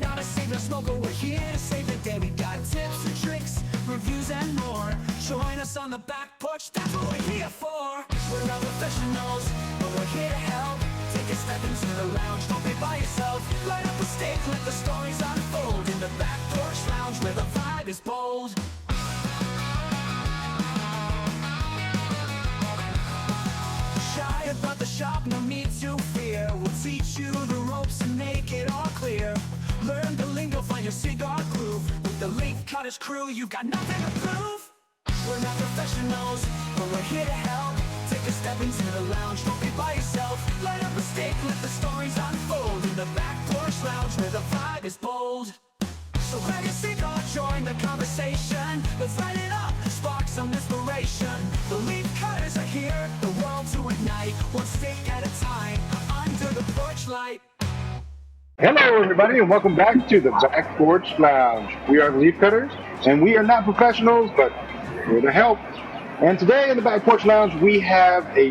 not a savior smoker, we're here to save the day. We got tips and tricks, reviews and more. Join us on the back porch, that's what we're here for. We're not professionals, but we're here to help. Take a step into the lounge, don't be by yourself. Light up a steak, let the stories unfold. In the back porch lounge where the vibe is bold. Shy about the shop, no need to fear. We'll teach you the ropes and make it all clear. Learn the lingo, find your cigar groove. With the Link Cottage crew, you got nothing to prove. We're not professionals, but we're here to help. Take a step into the lounge, don't be by yourself. Light up a steak, let the stories unfold. In the back porch lounge where the vibe is bold. So grab your cigar, join the conversation. Let's light it up, spark some inspiration. The leaf cutters are here, the world to ignite. One steak at a time, under the porch light. Hello everybody and welcome back to the Back Porch Lounge. We are the Leaf Cutters and we are not professionals, but we're to help. And today in the Back Porch Lounge we have a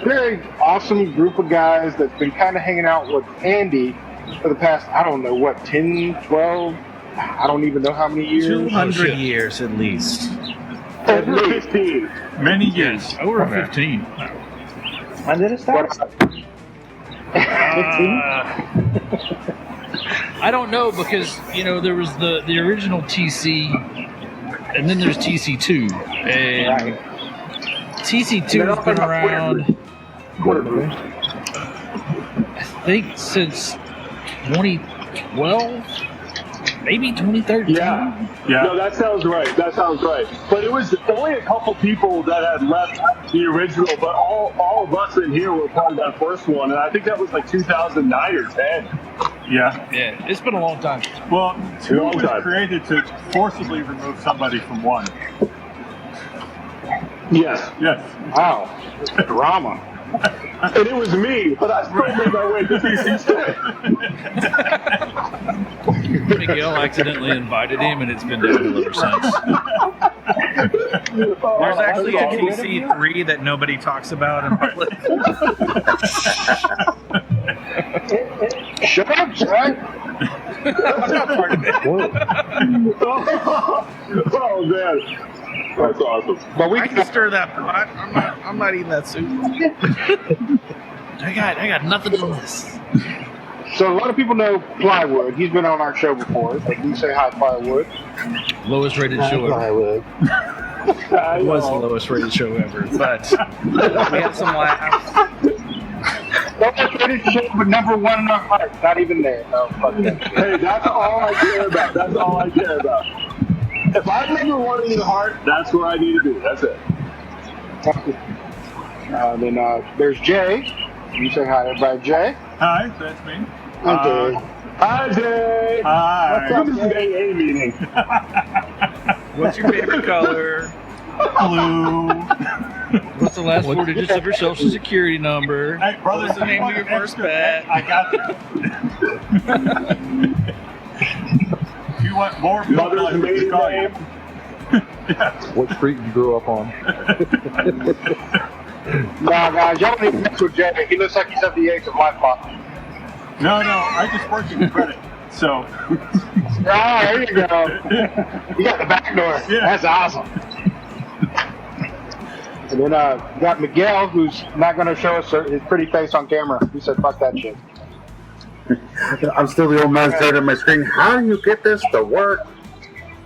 very awesome group of guys that's been kind of hanging out with Andy for the past, I don't know, what, 10, 12, I don't even know how many years. 200 years at least. At least 15. Many years. Over 15. When did it start? 15? I don't know because, you know, there was the original TC and then there's TC2. And TC2 has been around, I think, since 2012, maybe 2013. Yeah. No, that sounds right. But it was only a couple people that had left the original, but all of us in here were part of that first one, and I think that was like 2009 or 10. Yeah. Yeah, it's been a long time. Well, two Long was time. created to forcibly remove somebody from one. Yes. Yes. Wow. Drama. And it was me, but I still made my way to TC2. Miguel accidentally invited him, and it's been downhill ever since. There's actually a TC3 that nobody talks about in public. Shut up, Jack. I'm not part of it. Oh, man. That's awesome. But we I can stir that pot. I'm not eating that soup. I got nothing in this. So a lot of people know Plywood. He's been on our show before. So you say hi, Plywood. Lowest rated show ever. Plywood. It was the lowest rated show ever, but We had some laughs. Lowest rated show, but number one in our hearts. Not even there. No, fuck that. Hey, that's all I care about. If I'm number one in your heart, that's where I need to be. That's it. Then there's Jay. You say hi, everybody. Jay. Hi, that's me. Okay. Hi, Jay. Hi. This is an AA meeting. What's your favorite color? Blue. what's the last 4 digits of your social security number? Hey, brother, What's the name of your first pet? I got you. You want more milk Mother's like we maiden call you. name. What street you grew up on? Nah, guys, y'all don't even mess with Jay. He looks like he's of the age of my father. No, I just worked in credit. So, Ah, there you go. You got the back door. Yeah. That's awesome. And then we got Miguel, who's not going to show us his pretty face on camera. He said, fuck that shit. I'm still the old man staring at my screen. How do you get this to work?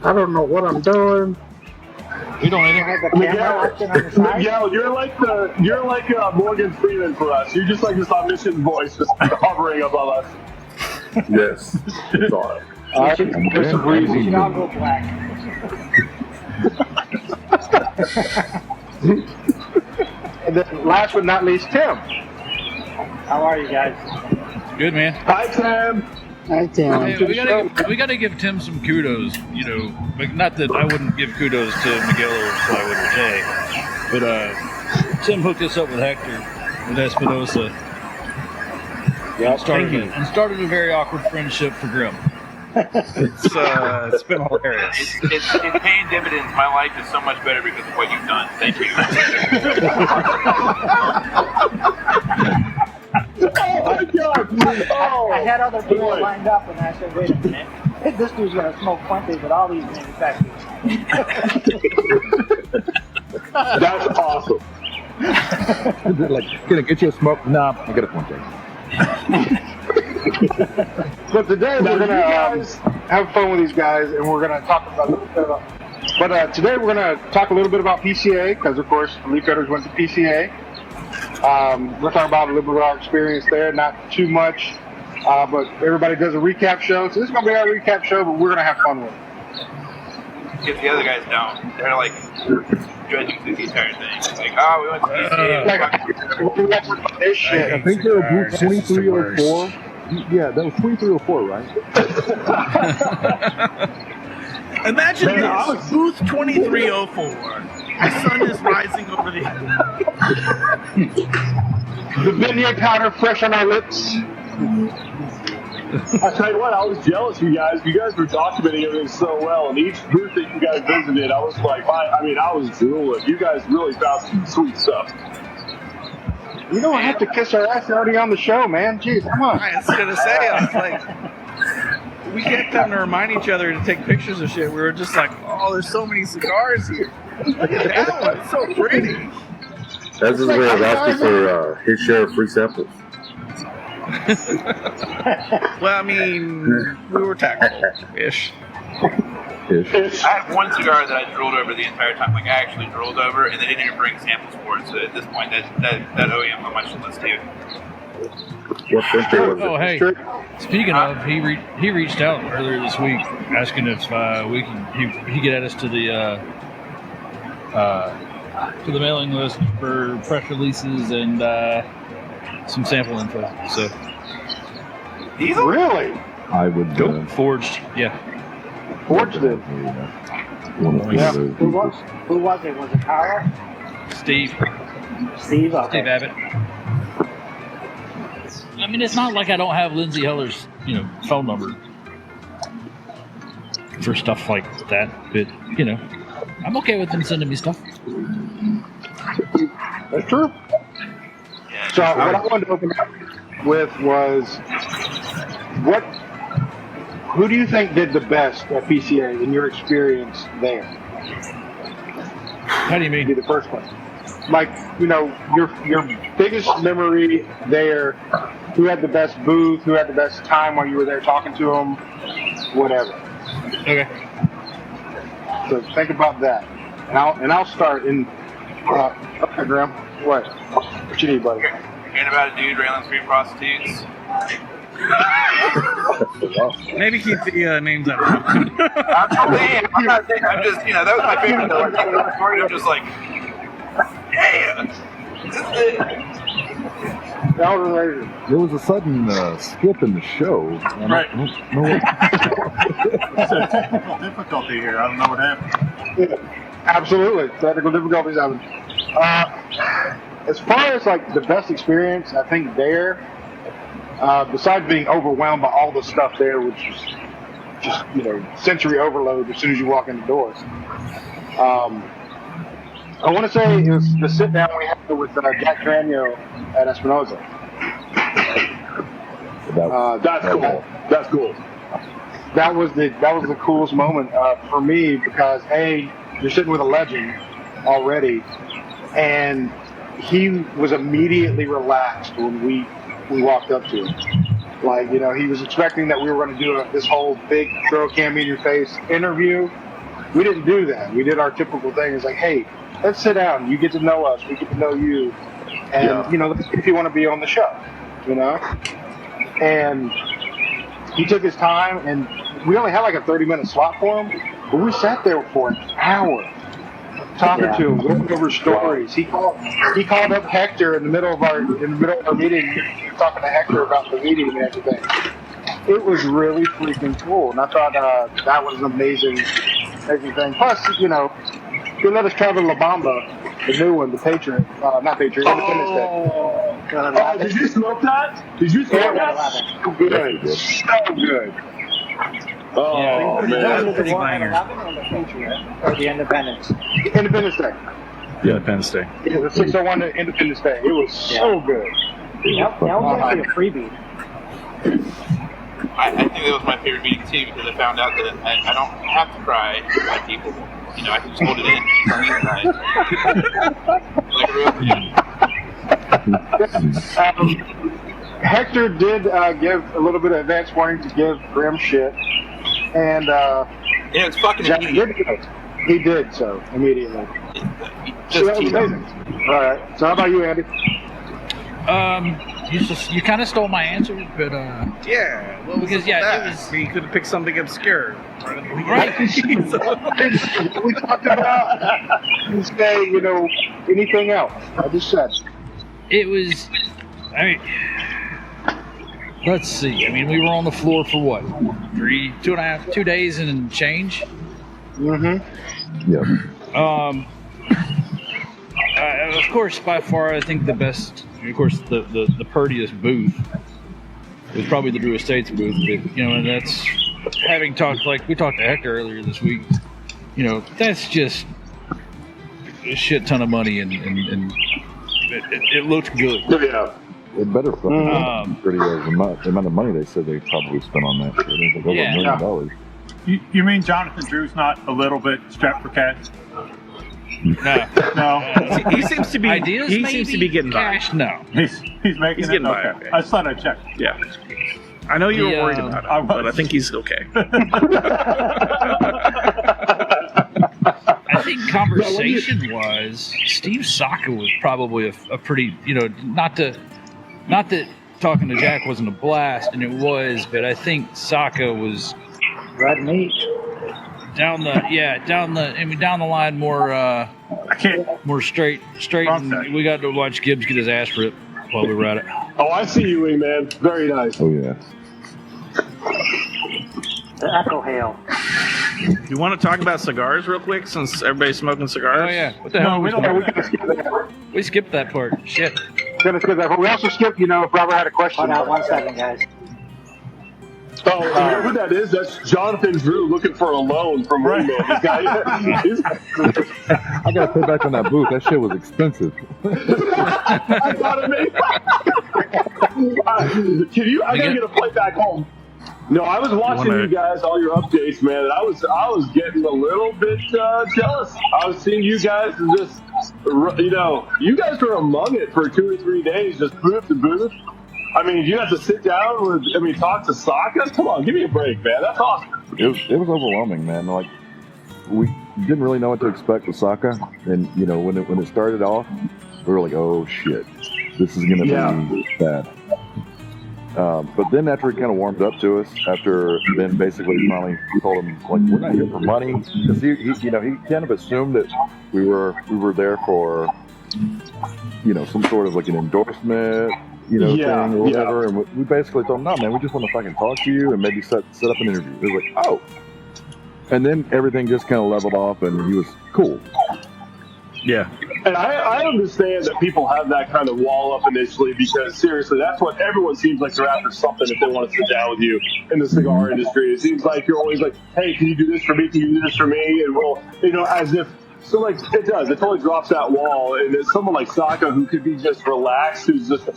I don't know what I'm doing. We don't either. Miguel, you're like Morgan Freeman for us. You're just like this omniscient voice just hovering above us. Yes. It's all right. All right, there's some breezy. I'll go black. And then last but not least, Tim. How are you guys? Good, man. Hi, Tim. Hi, Tim. Hey, we gotta give Tim some kudos, you know, but not that I wouldn't give kudos to Miguel or Plywood or Jay, but Tim hooked us up with Hector, with Espinosa. Yeah, started a very awkward friendship for Grimm. It's been hilarious. It's paying dividends. My life is so much better because of what you've done. Thank you. Oh my God! I had other people boy. lined up, and I said, wait a minute. This dude's going to smoke Fuentes at all these manufacturers. That's awesome. Like, gonna get you a smoke? Nah, I got a Fuente. But today we're gonna have fun with these guys, and we're gonna talk about a little bit about. But today we're gonna talk a little bit about PCA, because of course the Leaf Cutters went to PCA. We'll talk about a little bit of our experience there, not too much, but everybody does a recap show. So this is gonna be our recap show, but we're gonna have fun with it. If the other guys don't, they're like judging through the entire thing. Like, oh, we went to PCA. We got to talk about this shit. I think they were booth 2304. Yeah, that was 2304, right? Imagine Man, I this. was- Booth 2304. The sun is rising over the hill. The beignet powder fresh on our lips. I tell you what, I was jealous of you guys. You guys were documenting everything so well, and each booth that you guys visited, I was like, I was drooling. You guys really found some sweet stuff. You don't have to kiss our ass already on the show, man. Jeez, come on. I was gonna say, I was like, we kept having to remind each other to take pictures of shit. We were just like, oh, there's so many cigars here. Look at that one, it's so pretty. That's his way of asking for his share of free samples. Well, I mean, we were tactful-ish. I have one cigar that I drooled over the entire time. Like, I actually drooled over, and they didn't even bring samples for it. So at this point, that OEM on my shit list too. What Fuente was it? Oh, hey. Speaking of, he reached out earlier this week asking if we can he get add us to the mailing list for press releases and some sample info. So Really? I would go forged. Yeah. Forged it. Yeah. Who was it? Was it Carl? Steve Steve? Okay. Steve Abbott. I mean, it's not like I don't have Lindsay Heller's, phone number for stuff like that, but I'm okay with them sending me stuff. That's true. So what I wanted to open up with was, who do you think did the best at PCA in your experience there? How do you mean? Be the first one. Like, your biggest memory there. Who had the best booth? Who had the best time while you were there talking to them? Whatever. Okay. So think about that, and I'll start in. Okay, Grimm. What you need, buddy? Hearing about a dude railing street prostitutes. Maybe keep the names out. I'm not saying. I'm just, that was my favorite. Though. Like, I'm just like, yeah. This is it. There was a sudden skip in the show. Right. I don't know what. It's a technical difficulty here. I don't know what happened. Yeah, absolutely, technical difficulties happen. As far as like the best experience, I think there, besides being overwhelmed by all the stuff there, which is just sensory overload as soon as you walk in the doors. I want to say it was the sit down we had with Jack Cranio at Espinosa. That's cool. That's cool. That was the coolest moment for me, because you're sitting with a legend already, and he was immediately relaxed when we walked up to him. Like, he was expecting that we were going to do this whole big throw a cam in your face interview. We didn't do that. We did our typical thing. It's like, hey, let's sit down. You get to know us. We get to know you. And, if you want to be on the show, And he took his time, and we only had like a 30-minute slot for him, but we sat there for an hour talking to him, going over stories. He called up Hector in the middle of our meeting, talking to Hector about the meeting and everything. It was really freaking cool, and I thought that was an amazing thing. Plus, they let us travel La Bamba, the new one, the Patriot, not Patriot, Independence Day. Did you smoke that? Did you smoke that? So good. So good. Oh, Was man. it the one at 11 or the Patriot? Or the Independence? Independence Day. Yeah, Independence Day. Yeah, the 601 Independence Day. It was so good. That was actually a freebie. I think that was my favorite meeting too, because I found out that I don't have to cry at people. You know, I can just hold it in. Like a real Hector did give a little bit of advance warning to give Grimm shit, and yeah, it's fucking Jack immediate. he did so immediately. So that was amazing. All right. So how about you, Andy? You kind of stole my answer, but Yeah, well, because it was you could have picked something obscure. right. We talked about say, anything else. I just said. It was. I mean, let's see. I mean, we were on the floor for what? 2 days and change. Yeah. Of course, by far, I think the best. Of course, the purtiest booth was probably the Drew Estates booth. But, and that's having talked like we talked to Hector earlier this week. That's just a shit ton of money, and it looked good. Yeah. It better fucking pretty as the amount of money they said they probably spent on that shit. It was like over $1 million. You mean Jonathan Drew's not a little bit strapped for cash? No. He seems to be. Ideas, he maybe? seems to be getting cash. by. No, He's making He's it? getting by, Okay. okay. I just thought I'd check. Yeah. I know you were Yeah. worried about it, but I think he's okay. I think conversation-wise, Steve Saka was probably a pretty, not that talking to Jack wasn't a blast, and it was, but I think Saka was Red meat. down the line more I can't. more straight, and we got to watch Gibbs get his ass ripped while we were at it. Oh, I see you, man. Very nice. Oh, yeah. The Echo Hail. You want to talk about cigars real quick, since everybody's smoking cigars? Oh yeah, what the hell? we don't. We skipped that part. Shit. We also skipped, if Robert had a question. Hold on 1 second, guys. Oh, you know who that is? That's Jonathan Drew looking for a loan from Rainbow. This guy, I got to pay back on that booth. That shit was expensive. I got it. I gotta get a flight back home. No, I was watching you guys, all your updates, man, and I was getting a little bit jealous. I was seeing you guys and just, you guys were among it for 2 or 3 days, just booth to booth. I mean, you have to sit down talk to Saka? Come on, give me a break, man. That's awesome. It was overwhelming, man. Like, we didn't really know what to expect with Saka, and when it started off, we were like, oh shit, this is gonna be bad. But then after he kind of warmed up to us, after Ben basically finally told him, like, we're not here for money, because he kind of assumed that we were there for some sort of like an endorsement thing or whatever, and we basically told him, no man, we just want to fucking talk to you and maybe set up an interview. It was like, oh, and then everything just kind of leveled off and he was cool. Yeah. And I understand that people have that kind of wall up initially, because seriously, that's what everyone seems like they're after, something if they want to sit down with you in the cigar industry. It seems like you're always like, hey, can you do this for me? Can you do this for me? And as if, so like, it totally drops that wall. And there's someone like Saka who could be just relaxed, who's just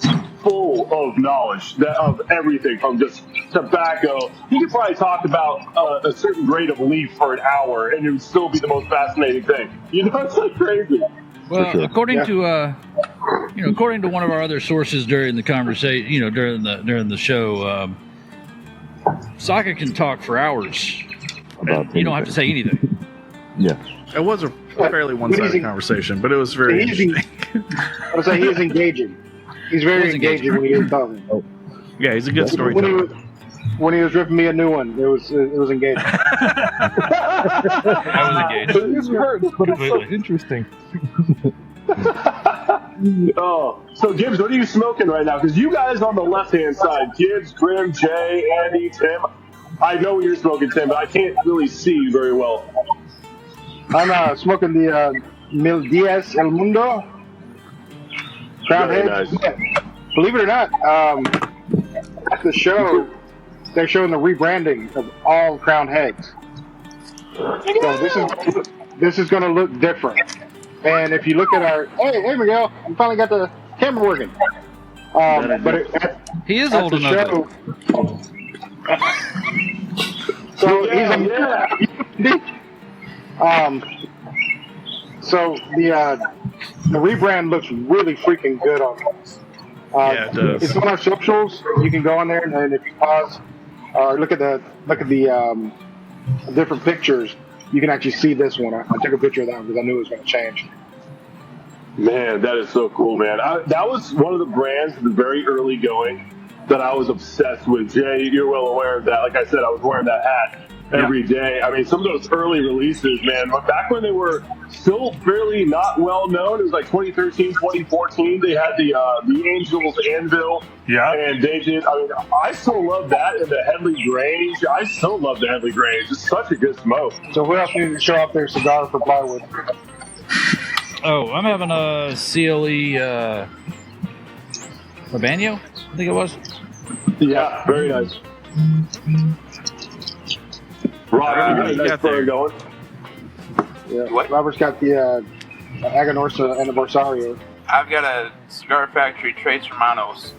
full of knowledge of everything from just tobacco. He could probably talk about a certain grade of leaf for an hour and it would still be the most fascinating thing. It's like crazy. Well, according to according to one of our other sources during the conversation, during the show, Saka can talk for hours. You don't have to say anything. Yeah. It was a fairly one-sided conversation, but it was very interesting. I would say he is engaging. He's very engaging when he was talking. Yeah, he's a good storyteller. When he was ripping me a new one, it was engaging. I was engaged. It hurts, but it's so interesting. Oh, so Gibbs, what are you smoking right now? Because you guys on the left-hand side, Gibbs, Grimm, Jay, Andy, Tim. I know what you're smoking, Tim, but I can't really see you very well. I'm smoking the Mil Diaz El Mundo Crown Very Heads. nice. Yeah. Believe it or not, at the show, they're showing the rebranding of all Crown Heads. So this is going to look different. And if you look at our, hey Miguel, we finally got the camera working. But He is at old the enough. show. So so the rebrand looks really freaking good on this. Yeah, it does. It's on our socials. You can go on there, and if you pause or look at the different pictures, you can actually see this one. I took a picture of that because I knew it was going to change. Man, that is so cool, man. That was one of the brands at the very early going that I was obsessed with. Jay, you're well aware of that. Like I said, I was wearing that hat every day. I mean, some of those early releases, man, but back when they were still fairly not well known, it was like 2013, 2014, they had the Angels Anvil. Yeah. And they did, I mean, I still love that and the Headley Grange. I still love the Headley Grange. It's such a good smoke. So who else needs to show off their cigar for plywood? Oh, I'm having a CLE Urbano, I think it was. Yeah, very nice. Robert, you got a nice burn going. Yeah. Robert's got the Aganorsa Anniversario. I've got a Cigar Factory Tres Hermanos.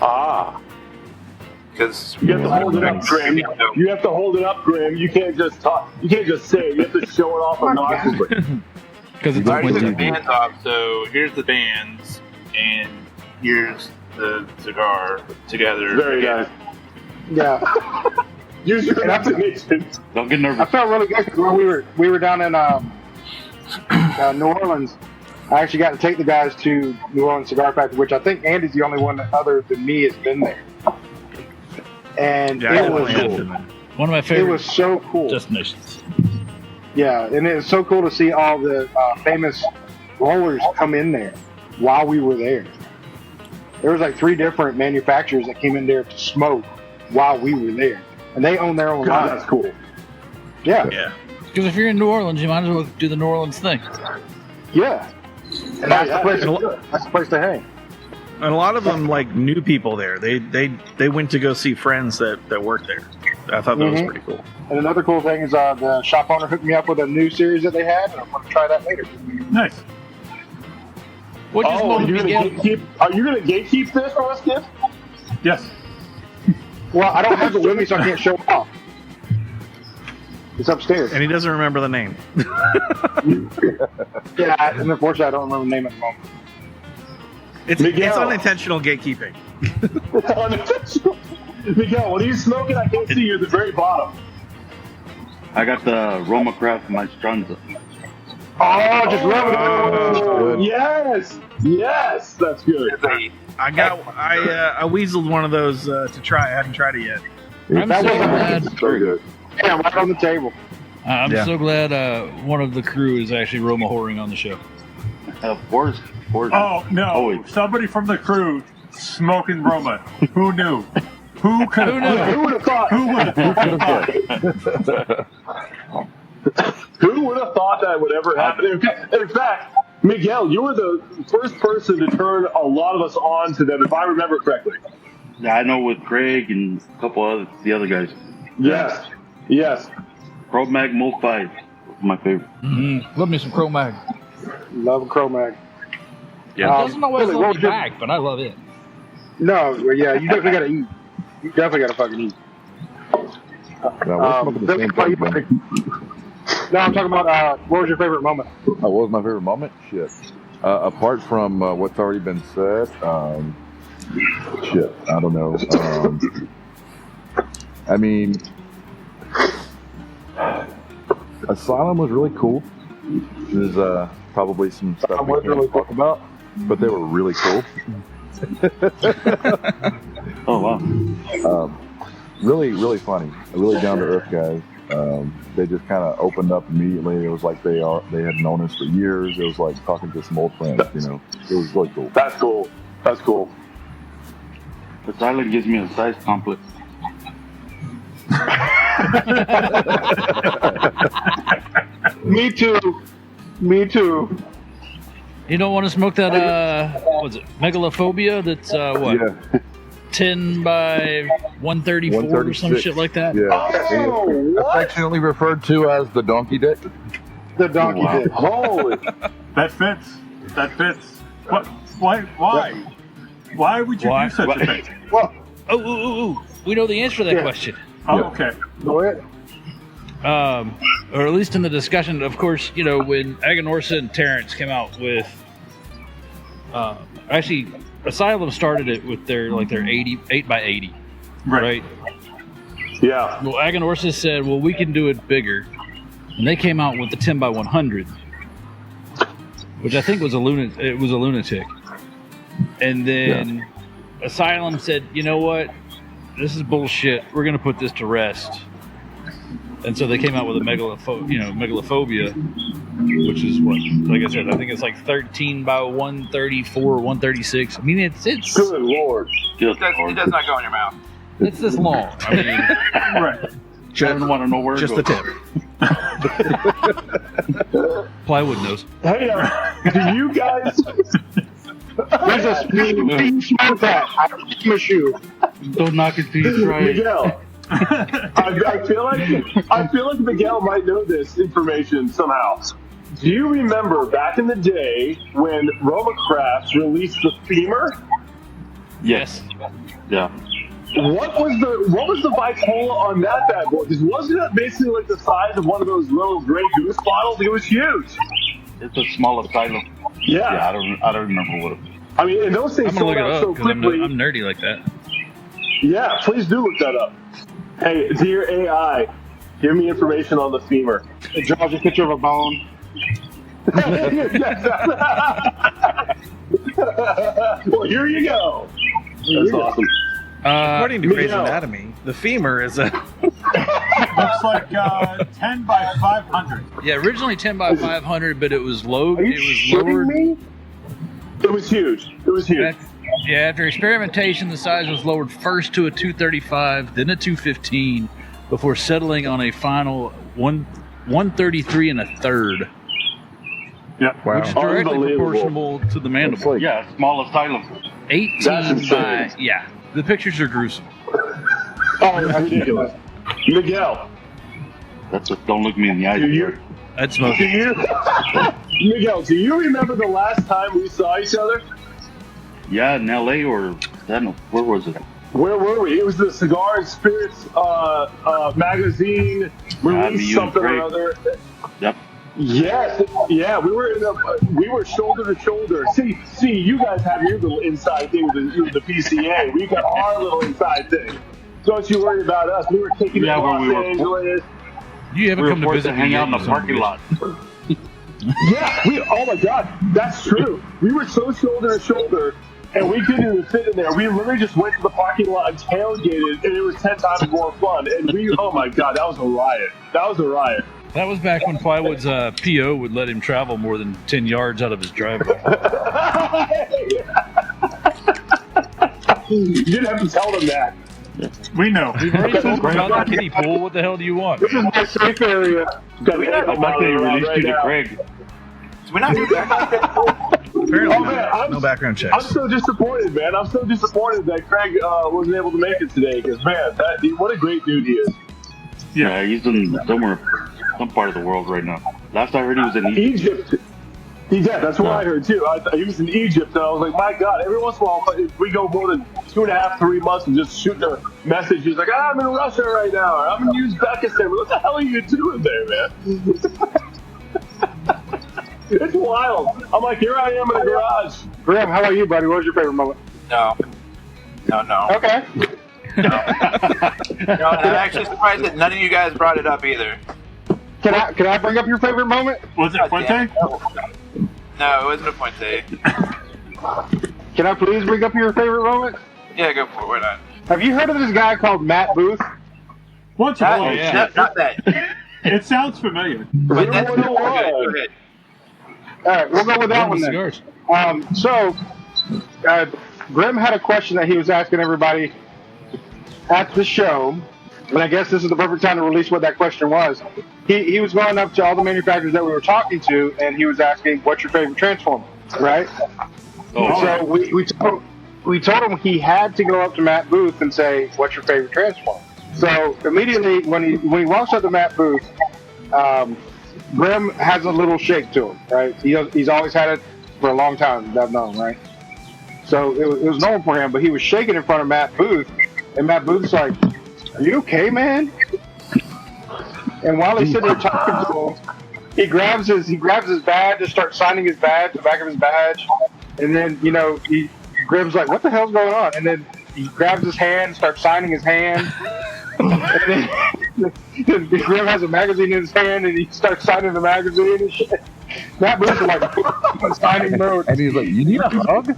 Ah. Because you have to hold it up, Grimm. You have to hold it up, Grimm. You can't just talk. You can't just say it. You have to show it off obnoxiously. Because it's I already took the winter. bands off, so here's the bands, and here's the cigar together. Very nice. Yeah. Use your imagination. Don't get nervous. I felt really good because when we were down in New Orleans, I actually got to take the guys to New Orleans Cigar Factory, which I think Andy's the only one other than me has been there. And it was cool. One of my favorite It was so cool. destinations. Yeah, and it was so cool to see all the famous rollers come in there while we were there. There was like 3 different manufacturers that came in there to smoke while we were there. And they own their own line. That's cool. Yeah. Yeah. Because if you're in New Orleans, you might as well do the New Orleans thing. Yeah. And that's the place to hang. And a lot of them like knew people there. They went to go see friends that worked there. I thought that was pretty cool. And another cool thing is the shop owner hooked me up with a new series that they had, and I'm going to try that later. Nice. What you Oh, smoking, Miguel? are you going to gatekeep this for us, Skip? Yes. Well, I don't have it with me, so I can't show it off. It's upstairs. And he doesn't remember the name. Yeah, and unfortunately, I don't remember the name at the moment. It's Miguel. unintentional gatekeeping. Miguel, what are you smoking? I can't see you at the very bottom. I got the Roma Craft Maestranza. Oh, just rub it. Oh, yes, yes, that's good. I weaseled one of those to try. I haven't tried it yet. I'm so glad. Very good. Yeah, right on the table. I'm so glad one of the crew is actually Roma whoring on the show. Porch. Oh, no. Always. Somebody from the crew smoking Roma. Who knew? Who could have? Who would have thought? Who would have Who would have thought that would ever happen? In fact, Miguel, you were the first person to turn a lot of us on to them, if I remember correctly. Yeah, I know with Craig and a couple of the other guys. Yes. Yes. Pro Mag Mult 5 was my favorite. Mm-hmm. Love me some Cro Mag. Love Cro Mag. Yeah. It doesn't always Billy, love what me was your- back, but I love it. No, well, yeah, you definitely got to eat. You definitely got to fucking eat. No, we're smoking the same thing, man. No, I'm talking about what was your favorite moment? What was my favorite moment? Shit. Apart from what's already been said, shit, I don't know. I mean, Asylum was really cool. There's probably some stuff we can't talk about, but they were really cool. Oh, wow. Really, really funny. Really down to earth guys. They just kind of opened up immediately. It was like they had known us for years. It was like talking to some old friends. You know, it was really cool. That's cool. That's cool. The silent gives me a size complex. Me too. Me too. You don't want to smoke that, what's it, megalophobia that's, what, Yeah. 10 by 134 or some 136. shit like that? Yeah. Oh, what? Affectionately referred to as the donkey dick. The donkey Wow. did. Holy. That fits. That fits. What? Why? Why would you Why? do such a thing? Well, Oh, we know the answer to that Yeah. question. Oh, okay. go ahead. Or at least in the discussion, of course, you know, when Aganorsa and Terrence came out with, actually, Asylum started it with their 8 by 80, right? Yeah. Well, Aganorsa said, well, we can do it bigger. And they came out with the 10 by 100, which I think was a lunatic. And then Asylum said, you know what? This is bullshit. We're going to put this to rest. And so they came out with a megalophobia, which is what, like I said, I think it's like 13 by 134, 136. I mean, it's Good Lord. It does not go in your mouth. it's this long. I mean, Right. Children want to know where it Just the goes. tip. plywood knows. Hey, do you guys? There's a speed smoke that. I promise you. Don't knock it till you try it. Miguel. I feel like Miguel might know this information somehow. Do you remember back in the day when Roma Crafts released the femur? Yes. Yeah. What was the Vitola on that bad boy? Because wasn't it basically like the size of one of those little Grey Goose bottles? It was huge. It's a small Asylum. Yeah. I don't remember what it was. I mean, and those things I'm going to sold look it out up so because quickly. I'm nerdy like that. Yeah, please do look that up. Hey, dear AI, give me information on the femur. It draws a picture of a bone. Well, here you go. That's awesome. According to Grey's Miguel. Anatomy, the femur is a Looks like 10 by 500. Yeah, originally 10 by 500, but it was low. Are you It was shitting lowered. me? It was huge. It was huge. Yeah, after experimentation, the size was lowered first to a 235, then a 215, before settling on a final 133 and a third, Yeah. which is directly Unbelievable. proportional to the mandible. Yeah, small Asylum. 18 That's insane. by, yeah. The pictures are gruesome. Oh, it's ridiculous. Miguel, That's just don't look me in the eyes. do you? That's smoke. Do you? Miguel, do you remember the last time we saw each other? Yeah, in LA or I don't know, where was it? Where were we? It was the Cigar and Spirits magazine released you something and or other. Yep. Yes, yeah, we were shoulder to shoulder. See, you guys have your little inside thing with the PCA. We got our little inside thing. Don't you worry about us. We were kicking it in where we Los were- Angeles. You haven't We were come to forced visit to hang me out in yet, the you son of a parking bitch. lot. Yeah, oh my God, that's true. We were so shoulder to shoulder, and we couldn't even fit in there. We literally just went to the parking lot and tailgated, and it was 10 times more fun. And oh my God, that was a riot. That was a riot. That was back when Plywood's PO would let him travel more than 10 yards out of his driveway. You didn't have to tell them that. We know. We've already told him about the kiddie pool. What the hell do you want? This is my safe area. Got an I ankle thought they monitor on released right you to now. Craig. So we're not doing that. apparently Oh, man, no background I'm checks. so disappointed, man. I'm so disappointed that Craig wasn't able to make it today. Because man, what a great dude he is. Yeah, he's in some part of the world right now. Last I heard, he was in Egypt. Egypt. Yeah, that's what I heard too. He was in Egypt, and I was like, my God, every once in a while, if we go more than 2.5, 3 months and just shooting a message, he's like, I'm in Russia right now, or I'm in Uzbekistan. What the hell are you doing there, man? It's wild. I'm like, here I am in the garage. Grimm, how about you, buddy? What was your favorite moment? No. Okay. No, and I'm actually surprised that none of you guys brought it up either. Can I bring up your favorite moment? Was it Fuente? No, it wasn't a Puente. Can I please bring up your favorite moment? Yeah, go for it. Why not? Have you heard of this guy called Matt Booth? Once Not, or yeah. not that. It sounds familiar. But that's Everyone we're good. knows. Go ahead. All right, we'll go with that one then. Cigars. Grimm had a question that he was asking everybody at the show, and I guess this is the perfect time to release what that question was. He was going up to all the manufacturers that we were talking to, and he was asking, "What's your favorite Transformer?" Right? So we told him he had to go up to Matt Booth and say, "What's your favorite Transformer?" So immediately when he walks up to Matt Booth, Grimm has a little shake to him, right? He's always had it for a long time. I've known, right? So it was normal for him, but he was shaking in front of Matt Booth, and Matt Booth's like, "Are you okay, man?" And while he's sitting there talking to him, he grabs his badge and starts signing his badge, the back of his badge, and then Grimm's like, "What the hell's going on?" And then he grabs his hand, starts signing his hand, and then Grimm has a magazine in his hand, and he starts signing the magazine and shit. Matt Booth's like signing mode, And he's like, "You need a hug?"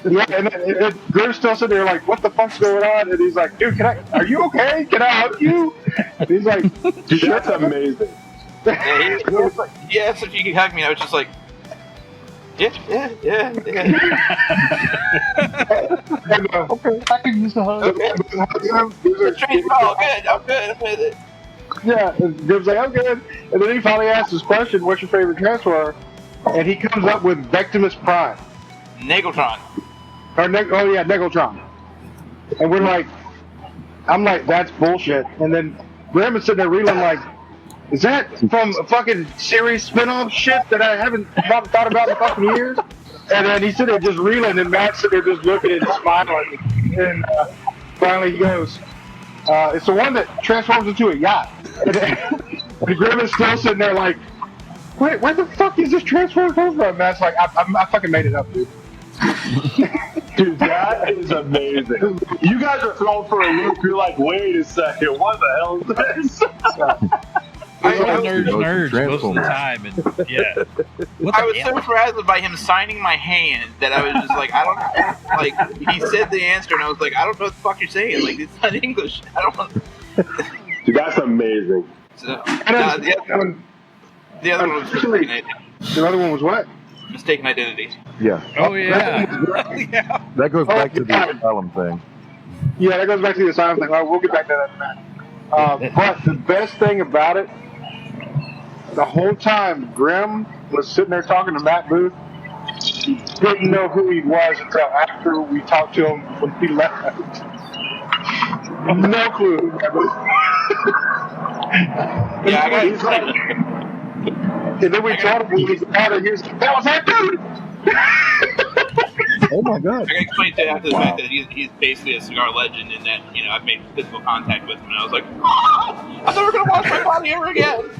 yeah, and then Grimm's still sitting there like, "What the fuck's going on?" And he's like, "Dude, are you okay? Can I hug you?" And he's like, Dude, that's amazing. Yeah, he asked if you could hug me. I was just like, yeah. and, okay, I can use the hug. Okay. Strange call. Good. I'm with it. Yeah, and Grimm's like, "I'm good." And then he finally asks his question, "What's your favorite transfer?" And he comes up with Vectimus Prime. Nageltron. Negeltron. And we're like, I'm like, "That's bullshit." And then Grimm is sitting there reeling like, "Is that from a fucking series spinoff shit that I haven't thought about in fucking years?" And then he's sitting there just reeling, and Matt's sitting there just looking and smiling. And finally he goes, "It's the one that transforms into a yacht." And Grimm is still sitting there like, "Wait, where the fuck is this transform come from?" And Matt's like, I fucking made it up, dude." Dude, that is amazing. You guys are thrown for a loop. You're like, "Wait a second, what the hell is this?" I nerds most of the time, and yeah. I was so frazzled by him signing my hand that I was just like, I don't like. He said the answer, and I was like, I don't know what the fuck you're saying. Like, it's not English. I don't know. Dude, that's amazing. So, the other one was mistaken identity. The other one was what? Mistaken identity. Yeah. Oh yeah. That goes back to the asylum thing. Yeah, that goes back to the asylum thing. We'll get back to that in a minute. But the best thing about it, the whole time Grimm was sitting there talking to Matt Booth, he didn't know who he was until after we talked to him when he left. No clue who that was. Yeah, I got And then we told him when he got out, he was like, "That was that dude!" Oh my god. I can explain to after the fact that he's basically a cigar legend in that, I've made physical contact with him, and I was like, "Oh, I'm never going to wash my body ever again."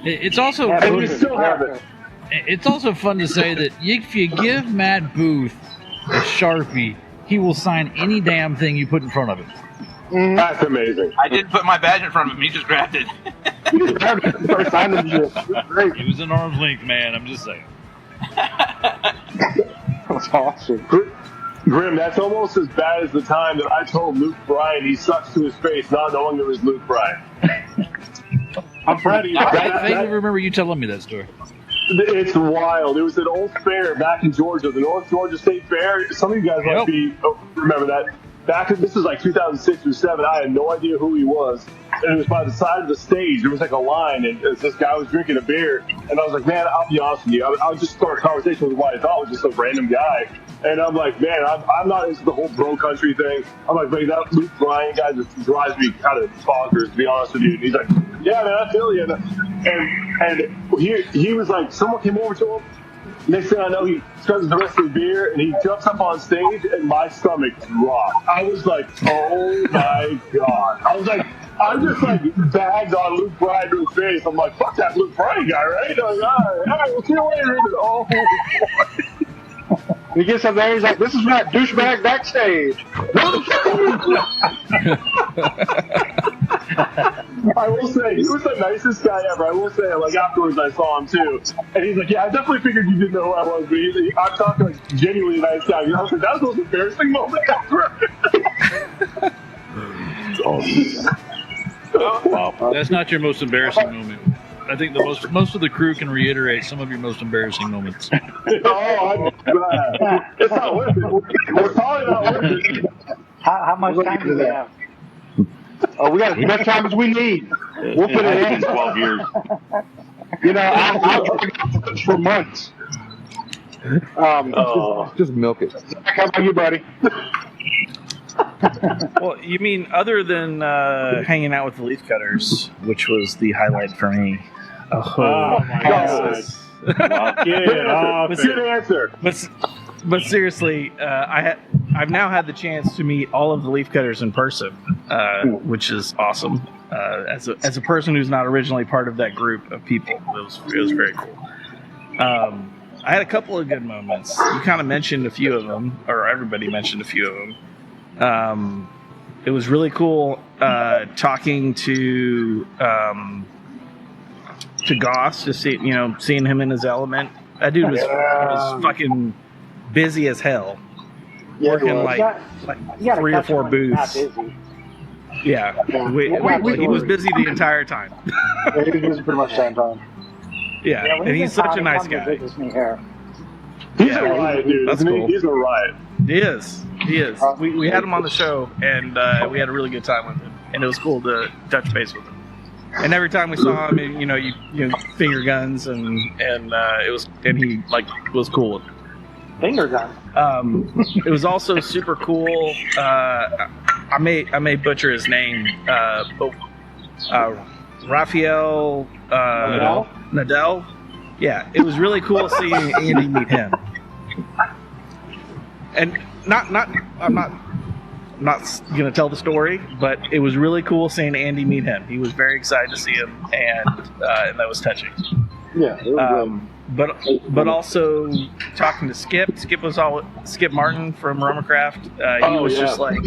It's also And we still have it. it's also fun to say that if you give Matt Booth a Sharpie, he will sign any damn thing you put in front of him. That's amazing. I didn't put my badge in front of him. He just grabbed it. He just grabbed it and started signing shit. It was great. It was an arm's length, man. I'm just saying. That's awesome. Grimm, that's almost as bad as the time that I told Luke Bryan he sucks to his face, not knowing it was Luke Bryan. I'm proud of you. I vaguely remember you telling me that story. It's wild. It was an old fair back in Georgia, the North Georgia State Fair. Some of you guys might remember that. This was like 2006 or 2007. I had no idea who he was. And it was by the side of the stage. There was like a line, and this guy was drinking a beer. And I was like, "Man, I'll be honest with you. I'll just start a conversation with what I thought was just a random guy." And I'm like, "Man, I'm not into the whole bro country thing." I'm like, "Man, that Luke Bryan guy just drives me kind of bonkers, to be honest with you." And he's like, "Yeah, man, I feel you." And he was like, someone came over to him. Next thing I know, he starts the rest of the beer, and he jumps up on stage, and my stomach dropped. I was like, "Oh my god!" I was like, I just like bagged on Luke Bryan to his face. I'm like, "Fuck that Luke Bryan guy, right?" I'm like, all right, we'll see you later. Oh boy. He gets up there, he's like, "This is that douchebag backstage." I will say, he was the nicest guy ever. I will say, like, afterwards I saw him too. And he's like, "Yeah, I definitely figured you didn't know who I was, but I'm talking like genuinely nice guy." I was like, "That was the most embarrassing moment ever." It's awesome. Wow. That's not your most embarrassing moment. I think most of the crew can reiterate some of your most embarrassing moments. Oh, I'm glad. It's not worth it. It's probably not worth it. How much time do we have? Oh, we got as much time as we need. We'll put it in 12 years. I'll drink for months. Just milk it. How about you, buddy? Well, you mean other than hanging out with the leaf cutters, which was the highlight for me? Oh my God. Good answer. But seriously, I've now had the chance to meet all of the leafcutters in person, which is awesome. As a person who's not originally part of that group of people, it was very cool. I had a couple of good moments. You kind of mentioned a few of them, or everybody mentioned a few of them. It was really cool talking to Goss, to seeing him in his element. That dude was fucking busy as hell, working like 3 or 4 booths. Yeah, he was busy the entire time. He was busy pretty much the same time. Yeah, and he's such a nice guy. He's a riot, dude. That's cool. He's a riot. He is. We had him on the show, and we had a really good time with him, and it was cool to touch base with him. And every time we saw him, you finger guns, and he was cool with it. Finger gun. It was also super cool. I may butcher his name. Raphael Nadal. Yeah, it was really cool seeing Andy meet him. And I'm not gonna tell the story, but it was really cool seeing Andy meet him. He was very excited to see him, and that was touching. Yeah. It was, but also talking to Skip Skip Martin from Romacraft. He was just like,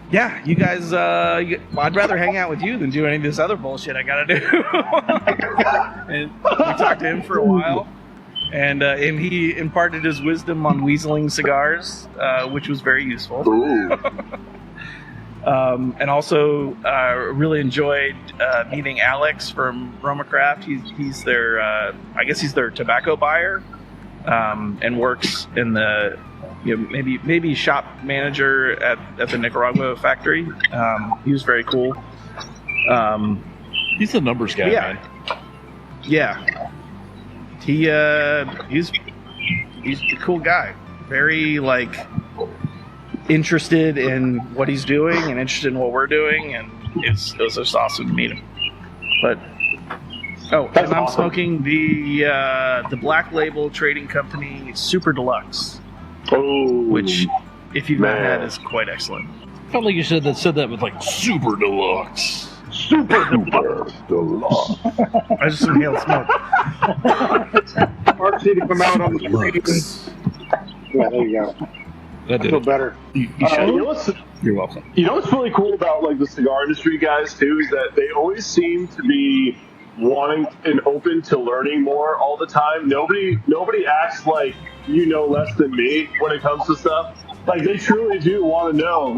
yeah, you guys, I'd rather hang out with you than do any of this other bullshit I gotta do. And we talked to him for a while, and he imparted his wisdom on weaseling cigars, which was very useful. And also really enjoyed meeting Alex from Romacraft. He's their, I guess he's their tobacco buyer, and works in the, maybe shop manager at the Nicaragua factory. He was very cool. He's the numbers guy, man. Yeah. He's a cool guy. Very interested in what he's doing and interested in what we're doing, and it was just awesome to meet him. But and I'm smoking the Black Label Trading Company Super Deluxe, which, if you've not had, is quite excellent. I felt like you said that with Super Deluxe. Super Deluxe. I just inhaled smoke. Mark to come out on the screen. Yeah, there you go. That did feel better. You should. You're welcome. You know what's really cool about the cigar industry guys too is that they always seem to be wanting and open to learning more all the time. Nobody acts like less than me when it comes to stuff. They truly do want to know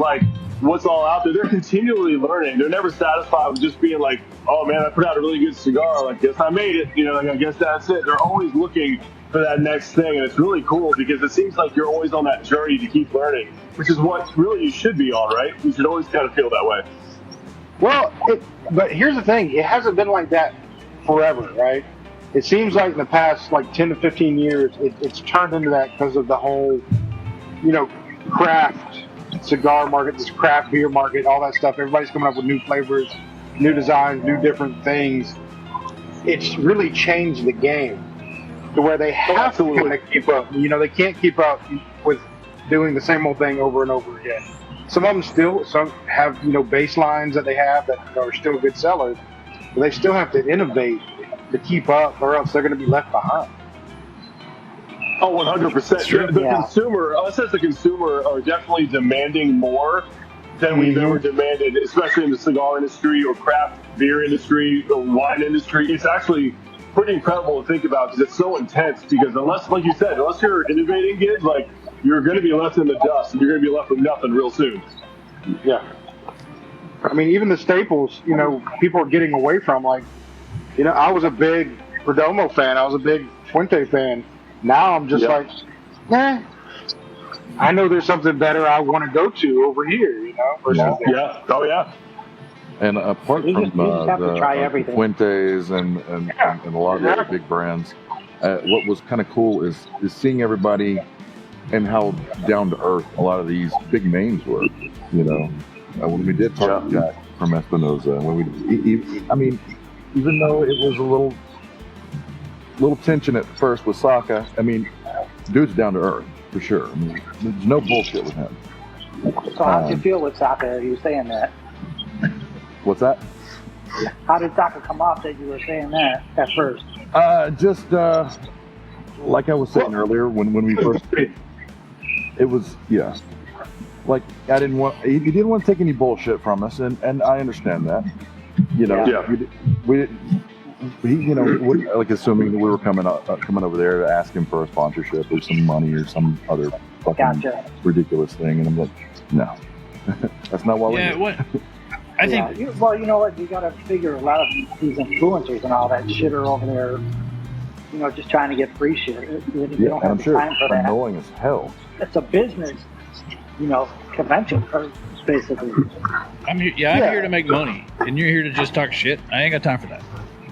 what's all out there. They're continually learning. They're never satisfied with just being like, oh man, I put out a really good cigar. I guess I made it. I guess that's it. They're always looking for that next thing, and it's really cool because it seems like you're always on that journey to keep learning, which is what really you should be on, right? You should always kind of feel that way. Well, but here's the thing. It hasn't been like that forever, right? It seems like in the past 10 to 15 years, it's turned into that because of the whole, craft cigar market, this craft beer market, all that stuff. Everybody's coming up with new flavors, new designs, new different things. It's really changed the game to where they have to kind of keep up. They can't keep up with doing the same old thing over and over again. Some of them some have, baselines that they have that are still good sellers, but they still have to innovate to keep up, or else they're going to be left behind. Oh, 100%. The consumer, us as a consumer, are definitely demanding more than we've ever demanded, especially in the cigar industry or craft beer industry or wine industry. It's actually pretty incredible to think about because it's so intense. Because unless, like you said, unless you're innovating kids, you're going to be left in the dust and you're going to be left with nothing real soon. Yeah. I mean, even the staples, people are getting away from. I was a big Perdomo fan. I was a big Fuente fan. Now I'm just I know there's something better I want to go to over here, Yeah. Oh, yeah. And apart from the Fuentes and a lot of the other big brands, what was kind of cool is seeing everybody and how down to earth a lot of these big names were. When we did talk to Jack from Espinosa, even though it was a little little tension at first with Sokka. I mean, dude's down to earth for sure. I mean, there's no bullshit with him. So how did you feel with Sokka? You saying that? What's that? How did Sokka come off that you were saying that at first? Just like I was saying earlier when we first, it was like I didn't want he didn't want to take any bullshit from us, and I understand that. You know, we you know, like assuming that we were coming over there to ask him for a sponsorship or some money or some other fucking ridiculous thing, and I'm like, no, that's not what we're doing. What? I think. Well, you know what? You got to figure a lot of these influencers and all that shit are over there, you know, just trying to get free shit. You don't have I'm sure time it's for that. annoying as hell. It's a business, you know, convention, basically. I'm here to make money, and you're here to just talk shit. I ain't got time for that.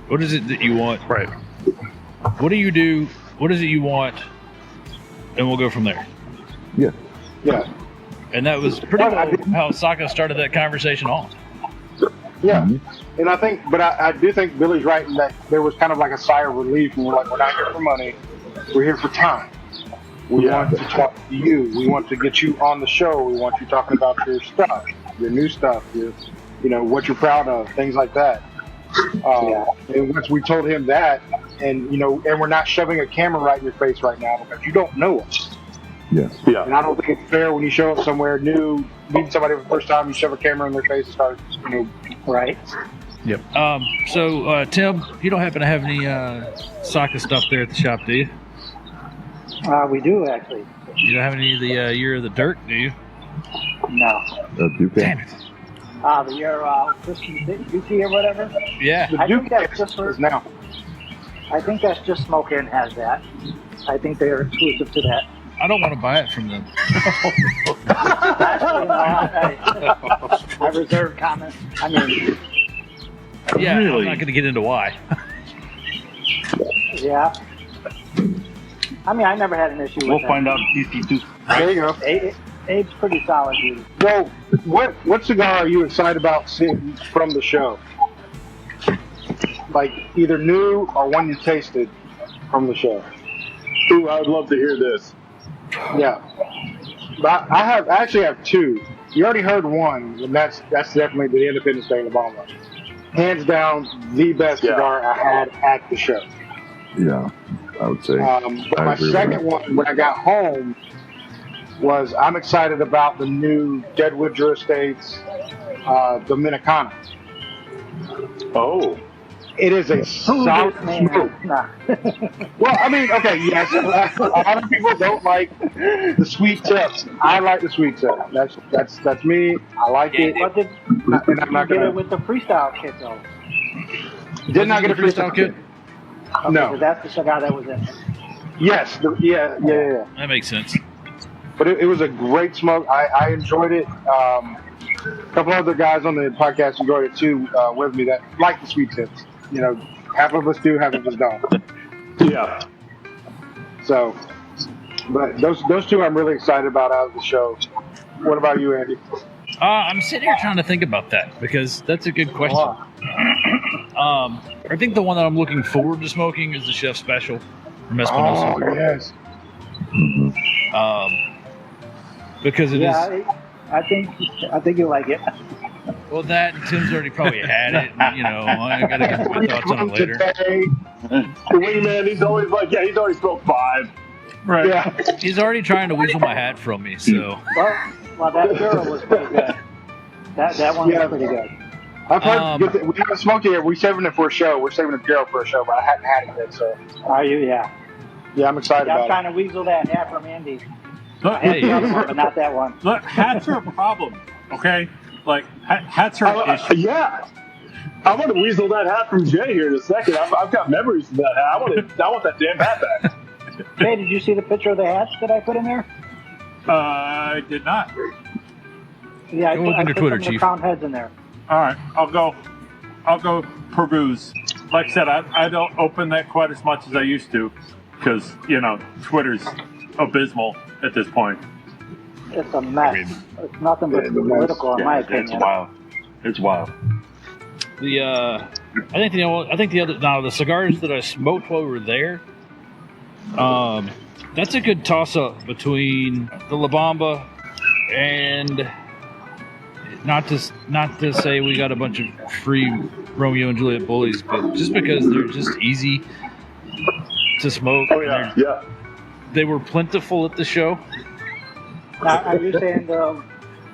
What is it that you want? Right. What do you do? What is it you want? And we'll go from there. Yeah. Yeah. And that was pretty well how Sokka started that conversation off. Yeah, and I do think Billy's right in that there was kind of like a sigh of relief, and we're like, we're not here for money, we're here for time. We want to talk to you. We want to get you on the show. We want you talking about your stuff, your new stuff, you know, what you're proud of, things like that. And once we told him that, and you know, and we're not shoving a camera right in your face right now because you don't know us. Yes. Yeah. And I don't think it's fair when you show up somewhere new, meeting somebody for the first time, you shove a camera in their face and start, you know, right. Yep. So Tim, you don't happen to have any Sokka stuff there at the shop, do you? We do actually. You don't have any of the Year of the Dirt, do you? No. Damn it. The year Christian Duty or whatever. Yeah. I think that's just for now. I think that's just Smoke Inn has that. I think they're exclusive to that. I don't want to buy it from them. I reserve comment. I mean, yeah, I'm not going to get into why. Yeah. I mean, I never had an issue with We'll that. find out if DC2. There you go. Abe's pretty solid, dude. So, what cigar are you excited about seeing from the show? Like either new or one you tasted from the show? Ooh, I would love to hear this. Yeah, but I actually have two. You already heard one, and that's definitely the Independence Day Obama. Hands down, the best cigar I had at the show. Yeah, I would say. But my second one, when I got home, was I'm excited about the new Deadwood Drew Estates Dominicana. Oh. It is a solid smoke. Well, I mean, okay, yes, a lot of people don't like the sweet tips. I like the sweet tip. That's me. I like it. But I'm not gonna get it with the freestyle kit though. Did not get a freestyle kit. Okay, No. so that's the cigar that was in it. Yes. Yeah. That makes sense. But it was a great smoke. I enjoyed it. A couple other guys on the podcast enjoyed it too with me that like the sweet tips. You know, half of us do, half of us don't. Yeah. So, but those two I'm really excited about out of the show. What about you, Andy? I'm sitting here trying to think about that because that's a good question. I think the one that I'm looking forward to smoking is the Chef Special from Espinosa. Oh, yes. Because it is. I think you like it. Well, that and Tim's already probably had it. And, you know, I got to get my thoughts on it later. The wingman, he's always like, yeah, he's already smoked 5. Right. Yeah. He's already trying to weasel my hat from me, so. Well, that girl was pretty good. That one was pretty good. I've heard we haven't smoked it yet. We're saving it for a show. We're saving it for a show, but I hadn't had it yet. So. Are you? Yeah. Yeah, I'm excited I'm about trying to weasel that hat from Andy. Look, I had the other one, but not that one. Look, hats are a problem, okay? Like, hats are an issue. Yeah. I'm going to weasel that hat from Jay here in a second. I've got memories of that hat. I want that damn hat back. Hey, did you see the picture of the hats that I put in there? I did not. Yeah, Go look I into put Twitter, some of the Chief. crown heads in there. All right, I'll go peruse. Like I said, I don't open that quite as much as I used to because, you know, Twitter's abysmal at this point. It's a mess. It's nothing but political, in my opinion. It's wild. It's wild. The I think the cigars that I smoked while we were there. That's a good toss-up between the La Bamba and not to say we got a bunch of free Romeo and Juliet bullies, but just because they're just easy to smoke. Oh yeah. They were plentiful at the show. Now, are you saying the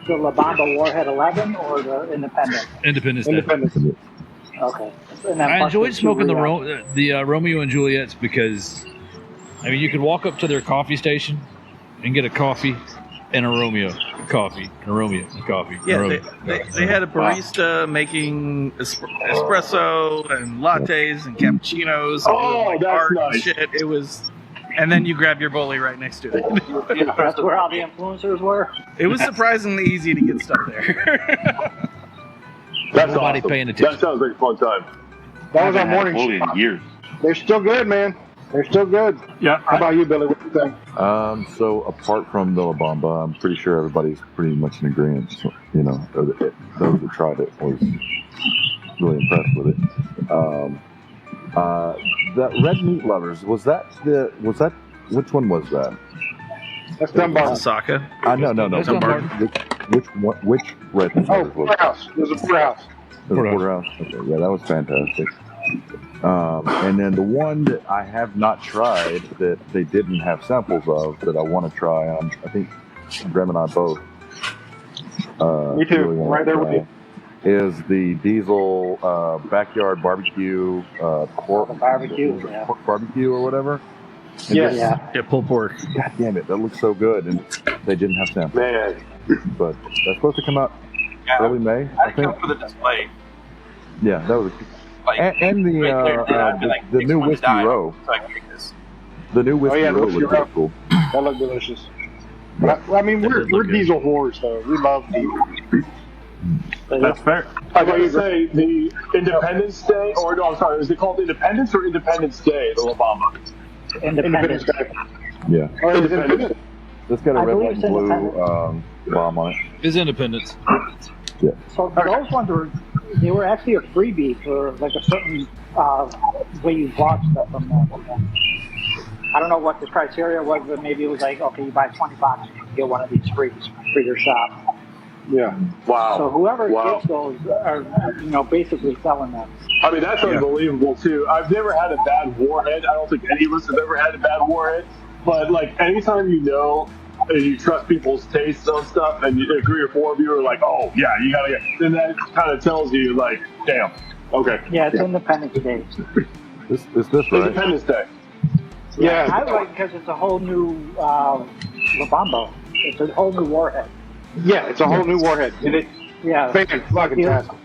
La Bamba Warhead 11 or the Independent? Independence. Okay. And then I plus enjoyed the smoking the Rio. Romeo and Juliets because, I mean, you could walk up to their coffee station and get a coffee and a Romeo, coffee, and a Romeo, and coffee. Yeah, Romeo. they had a barista making espresso and lattes and cappuccinos. Oh, that's art and nice. shit. It was, and then you grab your bully right next to it. That's where all the influencers were. It was surprisingly easy to get stuff there. That's Nobody awesome. paying attention. That sounds like a fun time. That was our I haven't had a morning bully shot. in years. They're still good, man. They're still good. Yeah. How about you, Billy? What do you think? So apart from the La Bamba, I'm pretty sure everybody's pretty much in agreement. So, you know, those that tried it was really impressed with it. That Red Meat Lovers, was that which one was that? That's Dunbar. Saka. No. That's Dunbar. Which Red Meat Oh, Lovers was it? Porterhouse. There's a Porterhouse. It was Porterhouse. Okay, yeah, that was fantastic. And then the one that I have not tried that they didn't have samples of that I want to try on, I think Grimm and I both. Me too. Really wanna Right there with try, is the Diesel backyard barbecue pork Barbecue, yeah. pork barbecue or whatever. And Yes. Yeah. Yeah, pulled pork. God damn it, that looks so good, and they didn't have samples. Man, But that's supposed to come out Yeah, early May, I I come think. for the display. Yeah, that was. Like, And the right there, dude, I'd be like, the "Takes new one to whiskey die, row, so I can get this." the new whiskey yeah, the row whiskey was pretty row. cool. That looked delicious. But I mean, That we're did look good. diesel whores, though. We love diesel. That's fair. I gotta say the Independence Day, or no, I'm sorry, is it called Independence or Independence Day? The La Bamba. Independence. Yeah, Oh, it was independent. it's got a I red, believe white, it's and blue independent. bomb on it. Is Independence. So those ones they were actually a freebie for like a certain way you bought stuff from them. I don't know what the criteria was, but maybe it was like, okay, you buy $20, you can get one of these free for your shop. Yeah. Wow. So whoever Wow. gets those are, basically selling them. I mean, that's unbelievable too. I've never had a bad warhead. I don't think any of us have ever had a bad warhead. But like, anytime you know and you trust people's tastes on stuff, and 3 or 4 of you are like, "Oh yeah, you gotta get," then that kind of tells you like, "Damn, okay." Yeah, it's Independence Day. Is this right? Independence Day. Yeah. I like because it's a whole new La Bamba. It's a whole new warhead. Yeah, it's a whole new warhead. And it's Yeah. fucking tastic.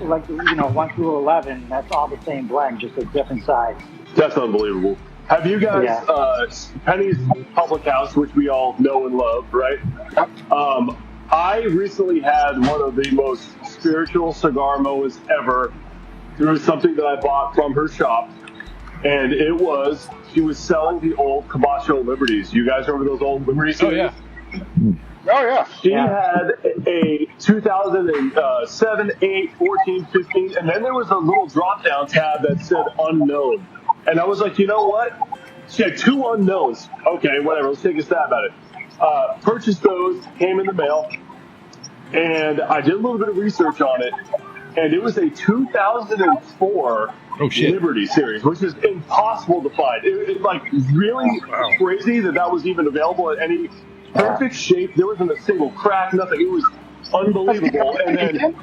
Like, 1 through 11, that's all the same blend, just a different size. That's unbelievable. Have you guys, Yeah. Penny's Public House, which we all know and love, right? I recently had one of the most spiritual cigar moments ever through something that I bought from her shop. And she was selling the old Cabacho Liberties. You guys remember those old Liberties? Oh, yeah. Oh, yeah. She had a 2007, 8, 14, 15, and then there was a little drop-down tab that said unknown. And I was like, you know what? She had 2 unknowns. Okay, whatever. Let's take a stab at it. Purchased those, came in the mail, and I did a little bit of research on it, and it was a 2004 Liberty series, which is impossible to find. It like really crazy that was even available at any perfect shape. There wasn't a single crack, nothing. It was unbelievable. And then you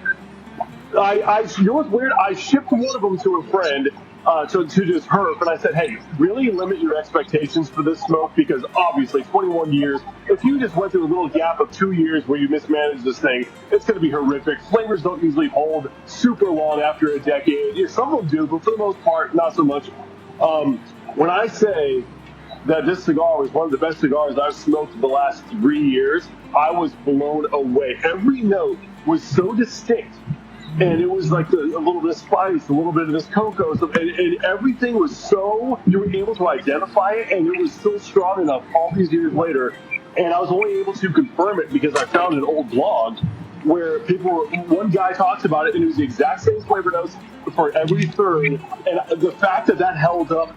know what's weird? I shipped one of them to a friend, to just her, and I said, hey, really limit your expectations for this smoke, because obviously 21 years, if you just went through a little gap of 2 years where you mismanaged this thing, it's going to be horrific. Flavors don't usually hold super long after a decade. Yeah, some of them do, but for the most part, not so much. When I say that this cigar was one of the best cigars I've smoked in the last 3 years, I was blown away. Every note was so distinct. And it was like a little bit of spice, a little bit of this cocoa, and everything was so, you were able to identify it, and it was still strong enough all these years later. And I was only able to confirm it because I found an old blog where one guy talks about it, and it was the exact same flavor notes for every third. And the fact that held up,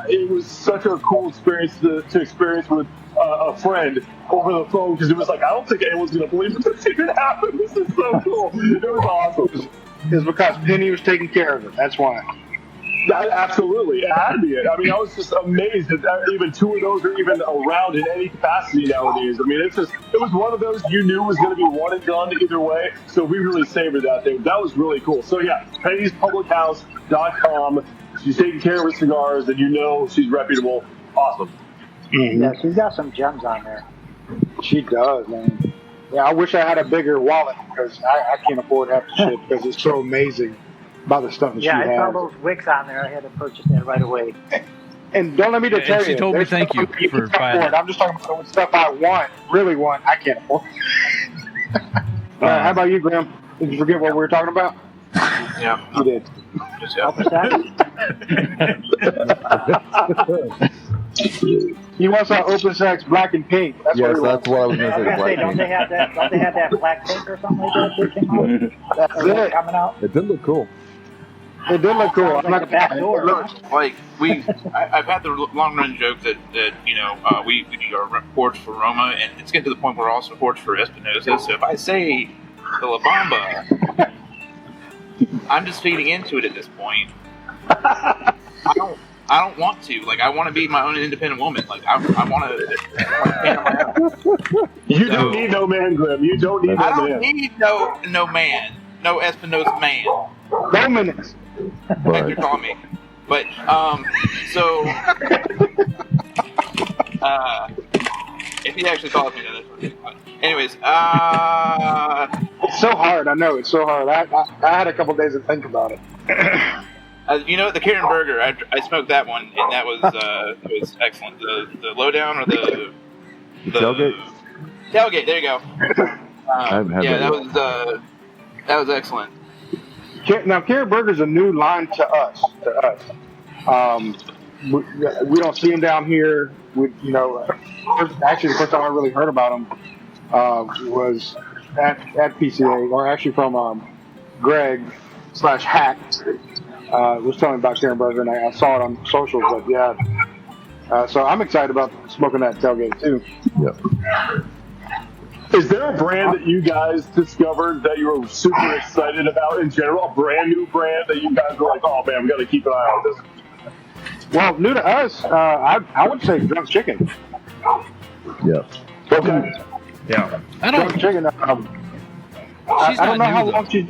it was such a cool experience to experience with a friend over the phone, because it was like, I don't think anyone's going to believe this even happened. This is so cool. It was awesome. It's because Penny was taking care of it. That's why. Absolutely, it had to be it. I mean, I was just amazed that even two of those are even around in any capacity nowadays. I mean, it was one of those you knew was going to be one and done either way, so we really savored that thing. That was really cool. So yeah, Penny'sPublicHouse.com. She's taking care of her cigars, and you know she's reputable. Awesome. Mm-hmm. Yeah, she's got some gems on there. She does, man. Yeah, I wish I had a bigger wallet, because I can't afford half the shit, because it's so amazing about the stuff that she has. Yeah, I saw those wicks on there. I had to purchase that right away. And don't let me tell you, she told me thank you for buying it. I'm just talking about the stuff I really want, I can't afford. How about you, Grimm? Did you forget what we were talking about? Yeah. You did. He wants our open sex black and pink. That's yes, what that's what I was going to say. Black don't they have that? Don't they have that black pink or something like that? That's it. Coming out. It did look cool. It did look cool. Like the back door. Like I've had the long run joke that you know we do our Porch for Roma, and it's getting to the point where we're also Porch for Espinosa. So if I say the La Bamba, I'm just feeding into it at this point. I don't want to. Like, I want to be my own independent woman. Like, I want to. You don't need no man, Grimm. You don't need no man. I don't need no man. No Espinosa man. No minutes. Like you're calling me. But, so. If he actually calls me, then that's what. Anyways, It's so hard. I know. It's so hard. I had a couple days to think about it. you know, the Karen Burger, I smoked that one, and that was excellent. The lowdown or the tailgate? Tailgate, there you go. I haven't had that was excellent. Now, Karen Burger's a new line to us. We don't see him down here. Actually, the first time I really heard about him was at PCA, or actually from Greg / Hack. Was telling me about Karen Burger, and I saw it on socials. But yeah, so I'm excited about smoking that tailgate too. Yep. Is there a brand that you guys discovered that you were super excited about in general? A brand new brand that you guys were like, oh man, we got to keep an eye on this? Well, new to us, I would say Drunk Chicken. Yeah. Okay. Yeah. Drunk Chicken. I don't know how long she's.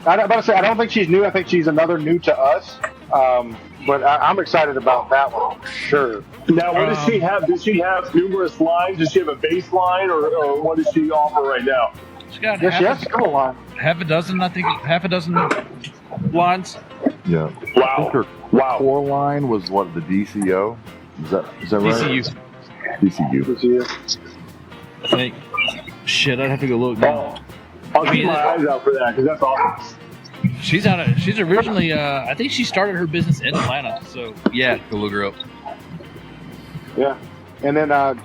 I'm about to say, I don't think she's new. I think she's another new to us. But I'm excited about that one, for sure. Now, what does she have? Does she have numerous lines? Does she have a base line, or what does she offer right now? She got she has a couple lines. Half a dozen lines. Yeah. Wow. I think her core line was what, the DCO? Is that right? DCU. I think. Shit, I'd have to go look now. I'll keep my eyes out for that, because that's awesome. She's originally, I think she started her business in Atlanta, so yeah, go look her up. Yeah. And then, I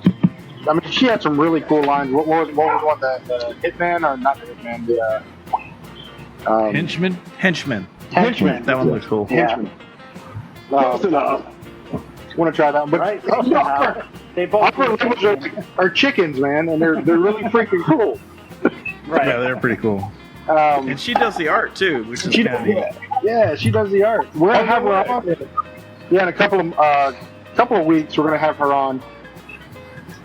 mean, she had some really cool lines. What was one, the Hitman, or not the Hitman, the... Henchman. That one looks cool. Henchman. Close enough. Want to try that one, but right. They both are chickens, man, and they're really freaking cool. Right. Yeah, they're pretty cool. And she does the art too, which is kind of neat. Yeah, she does the art. We're gonna have her on. Yeah, in a couple of weeks, we're gonna have her on,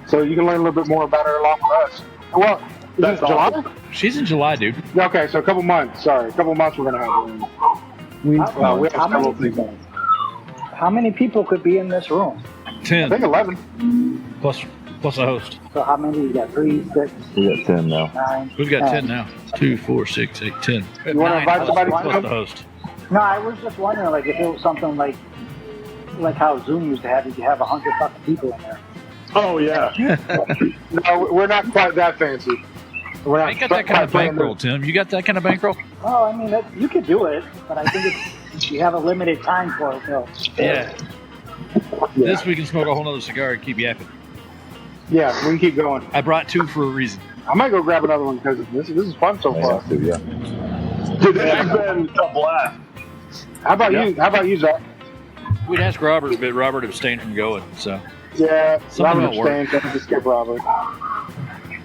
so you can learn a little bit more about her along with us. Well, that's July. She's in July, dude. Okay, so a couple months. Sorry, a couple months. We're gonna have her on. We have several things on. How many people could be in this room? 10. I think 11. Plus a host. So how many? You got 3, 6? We got 10 now. 9. We've got 10 now. 2, 4, 6, 8, 10. You want to invite somebody plus the host? No, I was just wondering, like, if it was something like how Zoom used to have. You could have 100 fucking people in there. Oh yeah. No, we're not quite that fancy. We're not. I ain't got that kind of bankroll, Tim. You got that kind of bankroll? Oh, I mean, you could do it, but I think you have a limited time for it, though. Yeah. This we can smoke a whole nother cigar and keep yapping. Yeah, we can keep going. I brought 2 for a reason. I might go grab another one because this is fun so I far. have to, yeah. Dude, this has been a blast. How about you? How about you, Zach? We'd ask Robert, but Robert abstained from going. So Yeah, Something Robert don't work. abstained. Don't just skip Robert.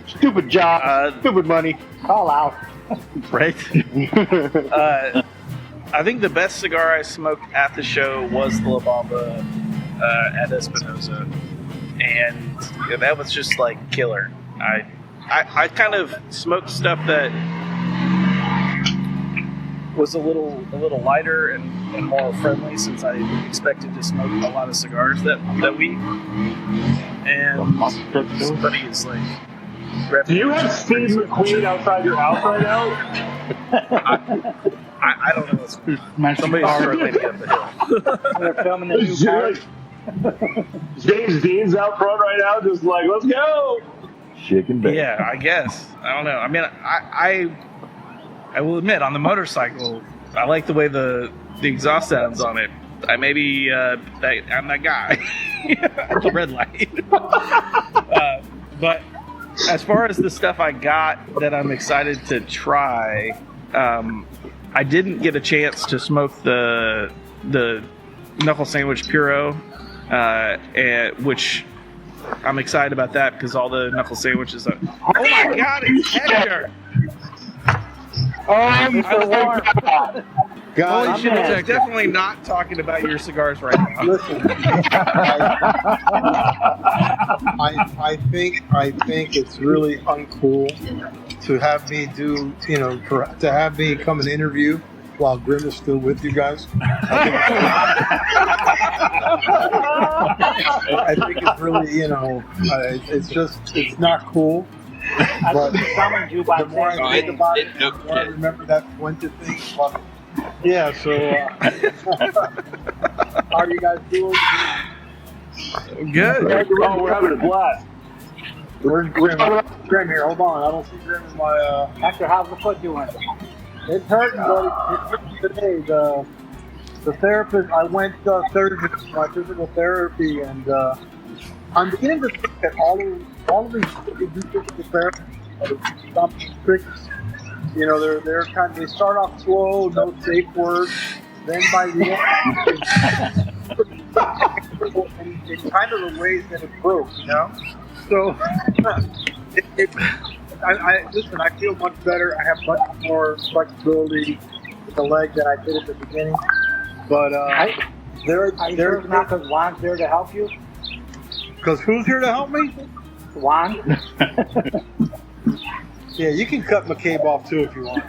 Stupid job. Stupid money. Call out. Right? I think the best cigar I smoked at the show was the La Bamba at Espinosa, and yeah, that was just like killer. I kind of smoked stuff that was a little lighter and more friendly, since I expected to smoke a lot of cigars that week. And somebody is like, Do you have Steve McQueen outside your house right now? I don't know. Somebody's struggling to get up the hill. They're filming the new car. James Dean's out front right now, just like, let's go. Chicken bacon. Yeah, I guess. I don't know. I mean, I will admit, on the motorcycle, I like the way the exhaust sounds on it. I'm that guy at the red light. But as far as the stuff I got that I'm excited to try, I didn't get a chance to smoke the knuckle sandwich Puro, which I'm excited about that because all the knuckle sandwiches are. Oh my God, it's Hector! God, Holy shit, I'm definitely not talking about your cigars right now. Listen, I think it's really uncool to have me do, to have me come and interview while Grimm is still with you guys. I think it's really, it's not cool. But Summoned you by the more I think about it, the more I remember that winter thing. But yeah, so how are you guys doing? Good. Oh, we're having a blast. Where's Grimm? Grimm here. Hold on. I don't see Grimm in my. Hector, how's the foot doing? It's hurting, buddy. It's hurting today. The therapist. I went Thursday to my physical therapy, and I'm beginning to think that all of these people who do physical therapy, some tricks. They start off slow, no safe words. Then by the end, in kind of the ways that it broke, So, listen, I feel much better. I have much more flexibility with the leg than I did at the beginning. But Are you sure it's not because Juan's there to help you? Because who's here to help me? Juan? Yeah, you can cut McCabe off too if you want.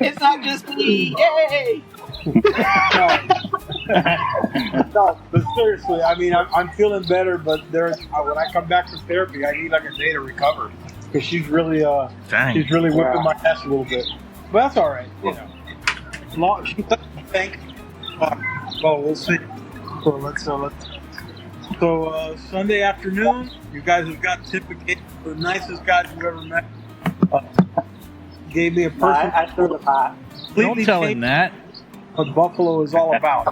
It's not just me. Yay! No, but seriously, I mean, I'm feeling better, but when I come back from therapy, I need like a day to recover because she's really whipping my ass a little bit. But that's all right, She doesn't think. Well, we'll see. So Sunday afternoon, you guys have got Tim McCabe, the nicest guy you ever met. Gave me a person. I stirred the pot. don't tell him that. What Buffalo is all about.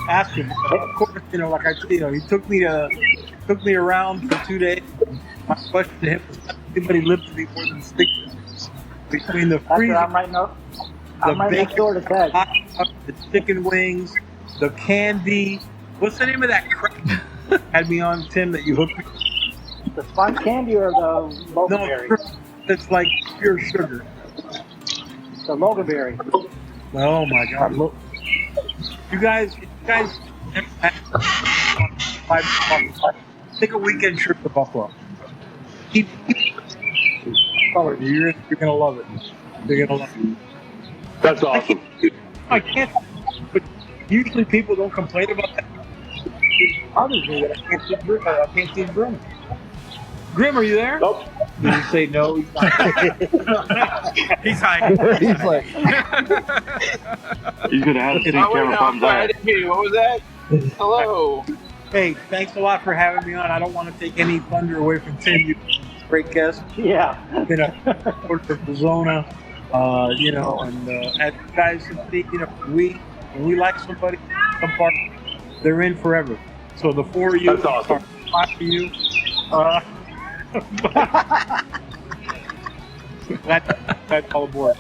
Ask him. Of course, like I said, he took me around for 2 days. My question to him was, anybody lived to be more than 6 years? Between the freezer, I'm right next door to Ted. the chicken wings, the candy. What's the name of that crap? Had me on, Tim, that you hooked me. The sponge candy or the loganberry? No, it's like pure sugar. The loganberry. Oh my God! Look, you guys, take a weekend trip to Buffalo. You're gonna love it. You're gonna love it. That's awesome. I can't. But usually people don't complain about that. It bothers me that I can't see Grimm. Grimm, are you there? Nope. Did he say no? He's not. He's hiding. He's like, He's gonna have to see Oh, wait, camera no, thumbs I up. didn't hear you. What was that? Hello. Hey, thanks a lot for having me on. I don't want to take any thunder away from Tim. You're a great guest. Yeah. Been a supporter of Arizona, and as you guys can see, when we like somebody, some part, they're in forever. So the 4 of you, That's awesome. 5 of you. That's all aboard.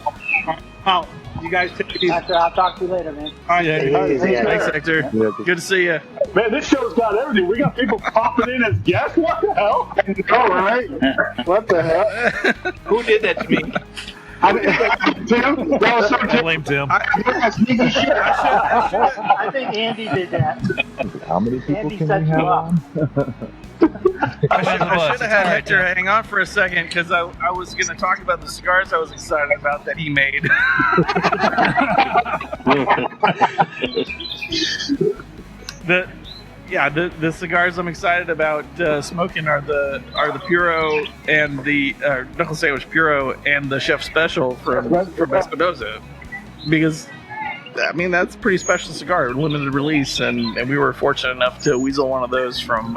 Well, you guys take it easy. I'll talk to you later, man. All right, Thanks, Hector. Yeah, Good to see you. Man, this show's got everything. We got people popping in as guests. What the hell? All right. What the hell? Who did that to me? Tim, that was so I blame Tim. sneaky shit. I think Andy did that. How many people Andy can set we you have up. on? I should have had Hector hang on for a second because I was going to talk about the cigars I was excited about that he made. The cigars I'm excited about smoking are the Puro and the Knuckle Sandwich Puro and the Chef Special from Espinosa, because I mean that's a pretty special cigar, limited release, and we were fortunate enough to weasel one of those from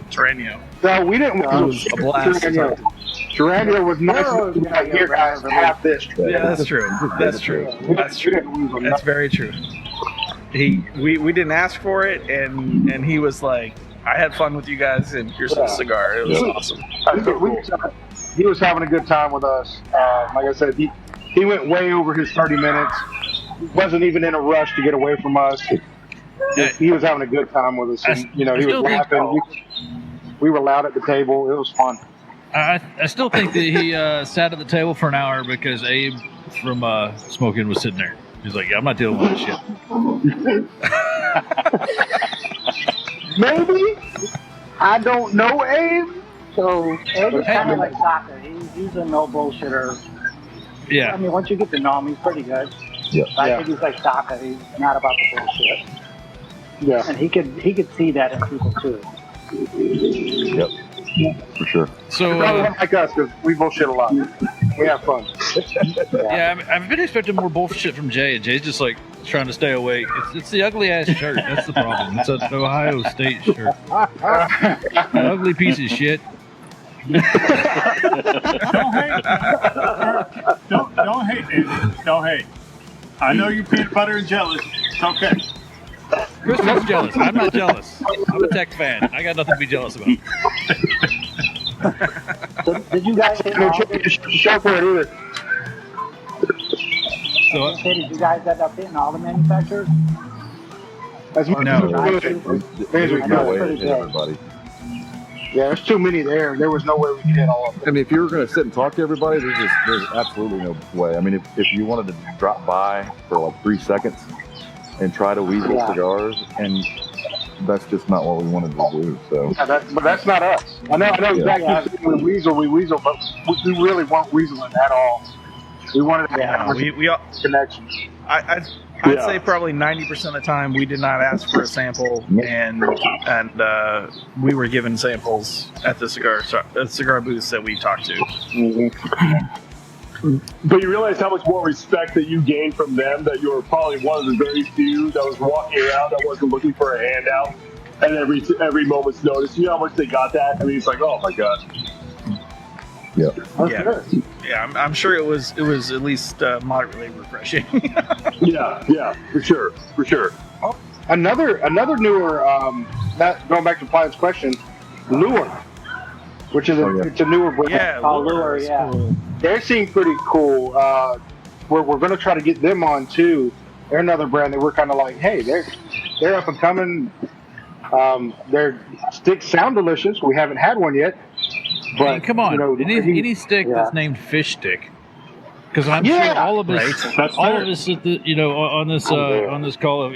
Terranio. No, we didn't. It was a blast. Gerardia was nice enough to be like, here guys, have this. Yeah, that's true. That's true. That's true. That's very true. We didn't ask for it, and he was like, I had fun with you guys, and here's the cigar. It was awesome. He was having a good time with us. Like I said, he went way over his 30 minutes. Wasn't even in a rush to get away from us. He was having a good time with us, and he was laughing. We were loud at the table. It was fun. I still think that he sat at the table for an hour because Abe from Smoking was sitting there. He's like, yeah, I'm not dealing with this shit. Maybe. I don't know Abe. So Abe is kind of like soccer. He's a no bullshitter. Yeah. I mean, once you get to know him, he's pretty good. Yeah. I think he's like soccer. He's not about the bullshit. Yeah. And he could see that in people too. Yep. For sure. So probably not like us because we bullshit a lot. We have fun. yeah, I've been expecting more bullshit from Jay, and Jay's just like trying to stay awake. It's the ugly ass shirt. That's the problem. It's an Ohio State shirt. An ugly piece of shit. Don't hate. Don't hate, Andy. Don't hate. I know you're peanut butter and jealous. It's okay. Kristen's jealous. I'm not jealous. I'm a Tech fan. I got nothing to be jealous about. So did you guys hit all the, Show for it either. So did you guys end up hitting all the manufacturers? As much as we could. As we There's no way could. to hit everybody. Yeah, there's too many there. There was no way we could hit all of them. I mean, if you were going to sit and talk to everybody, there's absolutely no way. I mean, if you wanted to drop by for like 3 seconds and try to weasel cigars, and that's just not what we wanted to do. So, Yeah, but that's not us. I know exactly. We weasel, but we really weren't weaseling at all. We wanted to have we all, connection. I'd say probably 90% of the time we did not ask for a sample, and we were given samples at the cigar booths that we talked to. But you realize how much more respect that you gained from them, that you were probably one of the very few that was walking around that wasn't looking for a handout at every moment's notice. You know how much they got that? I mean, it's like, oh my God. Yeah, I'm sure it was at least moderately refreshing. Yeah, for sure. Oh, another newer. That going back to Pilate's question, Lure, which is it's a newer brand. Yeah, Lure, yeah. Cool. They seem pretty cool. We're going to try to get them on too. They're another brand that we're kind of like, hey, they're up and coming. Their sticks sound delicious. We haven't had one yet. But, I mean, come on, any stick that's named Fish Stick, because I'm sure all of us, on this call have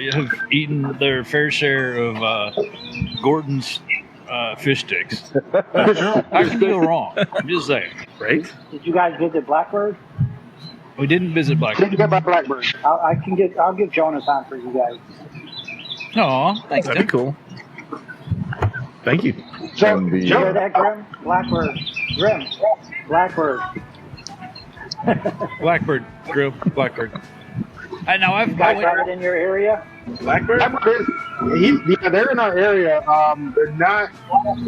eaten their fair share of Gordon's fish sticks. I could go wrong. I'm just saying, right? Did you guys visit Blackbird? We didn't visit Blackbird. Didn't get by Blackbird. I'll give Jonas on for you guys. Aw, thanks. That'd be cool. Thank you. So, You hear that, Grimm? Blackbird. Grimm. Blackbird. Grill, Blackbird. I know. You guys have it in your area? Blackbird? They're in our area. They're not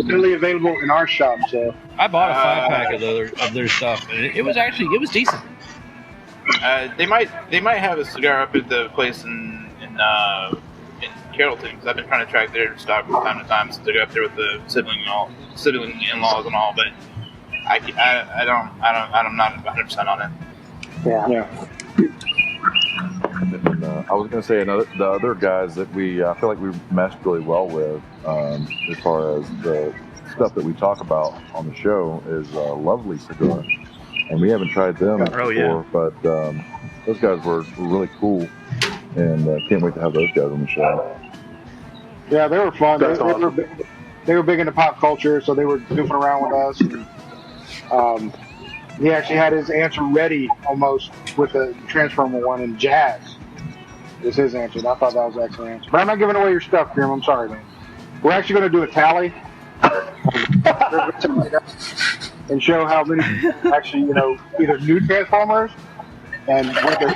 really available in our shop. So I bought a 5-pack of their stuff, and it was decent. They might have a cigar up at the place in Carrollton because I've been trying to track their stock from time to time since I got up there with the sibling in-laws and all. But I'm not 100% on it. Yeah. And, I was going to say the other guys that I feel like we meshed really well with, as far as the stuff that we talk about on the show, is Lovely Cigar, and we haven't tried them before, but those guys were really cool, and can't wait to have those guys on the show. Yeah, they were fun. That's awesome. They were big into pop culture, so they were goofing around with us. And, he actually had his answer ready almost with the Transformer one, and Jazz is his answer. And I thought that was an excellent answer. But I'm not giving away your stuff, Grimm. I'm sorry, man. We're actually going to do a tally and show how many actually, either new Transformers and what they're...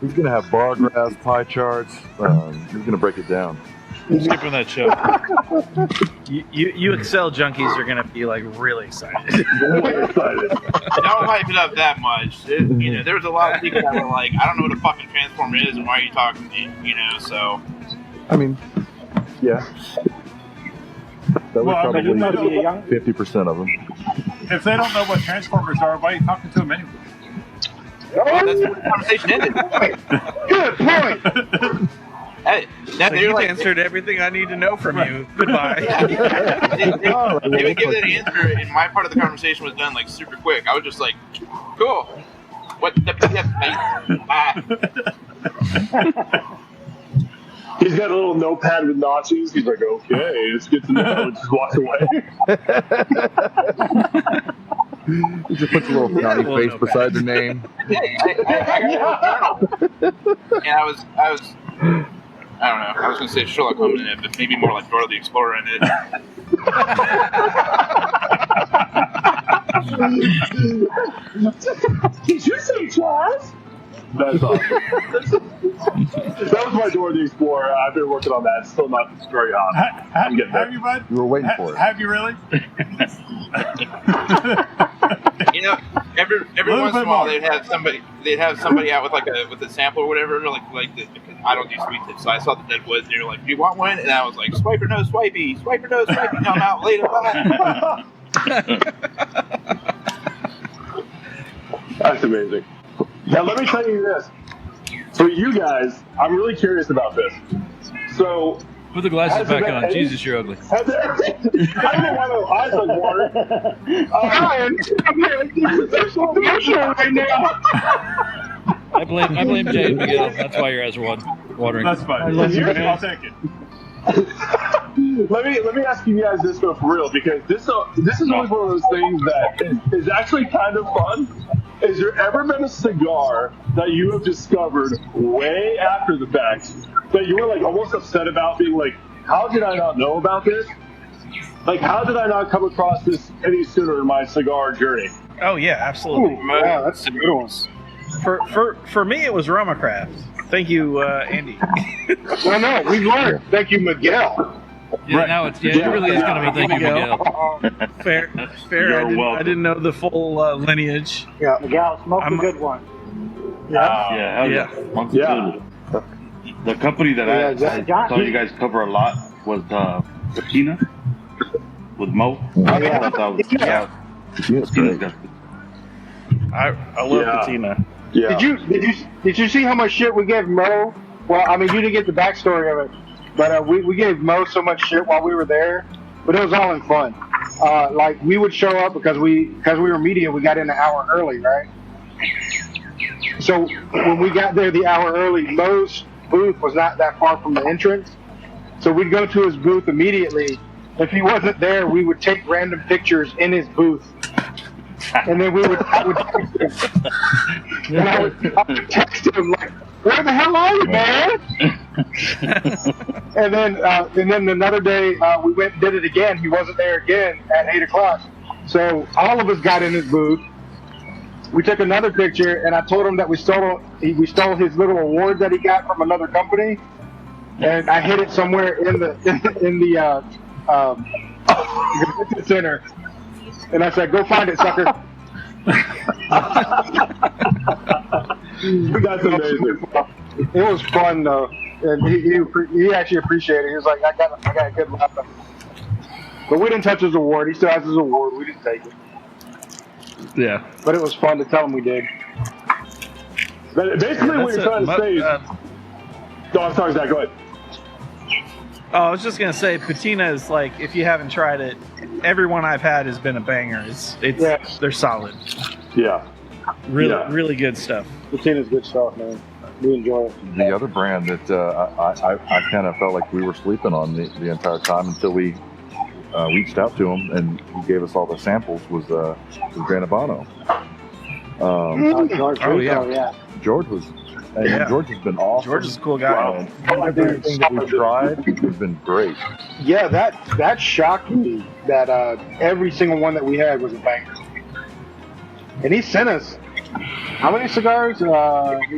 He's going to have bar graphs, pie charts. He's going to break it down. Skipping that show. You Excel junkies are gonna be like really excited. Really excited. Don't hype it up that much. There was a lot of people that were like, I don't know what a fucking Transformer is and why are you talking to me, so. I mean, yeah. That was probably 50% of them. If they don't know what Transformers are, why are you talking to them anyway? Well, that's where the conversation ended. Good point. Hey, So you've answered everything I need to know from you. Goodbye. They would give that answer, and my part of the conversation was done like super quick. I was just like, cool. What the bye. He's got a little notepad with Nazis. He's like, okay, it's good to know. And just walks away. He just puts a little frowny face beside their name. I was I don't know. I was going to say Sherlock Holmes in it, but maybe more like Dora the Explorer in it. Did you say Charles? That's awesome. That was my Dora the Explorer. I've been working on that. It's still not very hot. I'm getting there. Have you, bud? We were waiting for it. Have you really? Every once in a while they'd have somebody out with with a sample or whatever, I don't do sweet tips, so I saw the dead woods and they were like, do you want one? And I was like, swipe or no swipey, come out later. That's amazing. Now let me tell you this. For you guys, I'm really curious about this. So Put the glasses back on. Jesus, you're ugly. I don't know why my eyes look water. Ryan, there's so emotional right now. I blame Jay and Miguel. That's why your eyes are watering. That's fine. I'll take it. Let me ask you guys this though for real, because this is always one of those things that is actually kind of fun. Has there ever been a cigar that you have discovered way after the fact that you were like almost upset about, being like, how did I not know about this? Like, how did I not come across this any sooner in my cigar journey? Oh yeah, absolutely. Ooh, wow, that's a good one. For me, it was Roma Craft. Thank you, Andy. No, we've learned. Thank you, Miguel. Yeah, right. Now it really is kind of a thank you, Miguel. Fair. I didn't know the full lineage. Yeah, Miguel, smoke a good one. Yeah. The company that I saw you guys cover a lot was Patina with Mo. Patina's great. I love Patina. Yeah. Did you see how much shit we gave Mo? Well, I mean, you didn't get the backstory of it, but we gave Mo so much shit while we were there, but it was all in fun. Like, we would show up because we were media. We got in an hour early, right? So when we got there the hour early, Mo's booth was not that far from the entrance, so we'd go to his booth immediately. If he wasn't there, we would take random pictures in his booth. And then I would text him. And I would text him like, where the hell are you, man? and then another day, we went and did it again. He wasn't there again at 8 o'clock. So all of us got in his booth. We took another picture, and I told him that we stole his little award that he got from another company, and I hid it somewhere in the center. And I said, "Go find it, sucker." That's amazing. It was fun though. and he actually appreciated it. He was like, I got a good laugh. But we didn't touch his award. He still has his award. We didn't take it. Yeah. But it was fun to tell him we did. But basically, what you're trying to say is. No, I'm sorry, Zach. Go ahead. Oh, I was just gonna say, patina is like, if you haven't tried it, everyone I've had has been a banger. They're solid. Yeah. Really good stuff. Patina's good stuff, man. We enjoy it. The other brand that I kind of felt like we were sleeping on the entire time until we reached out to him and he gave us all the samples was Gran Habano. George. Yeah. George was. And George has been awesome. George is a cool guy. Everything that we've tried has been great. Yeah, that shocked me that every single one that we had was a banger. And he sent us how many cigars? 11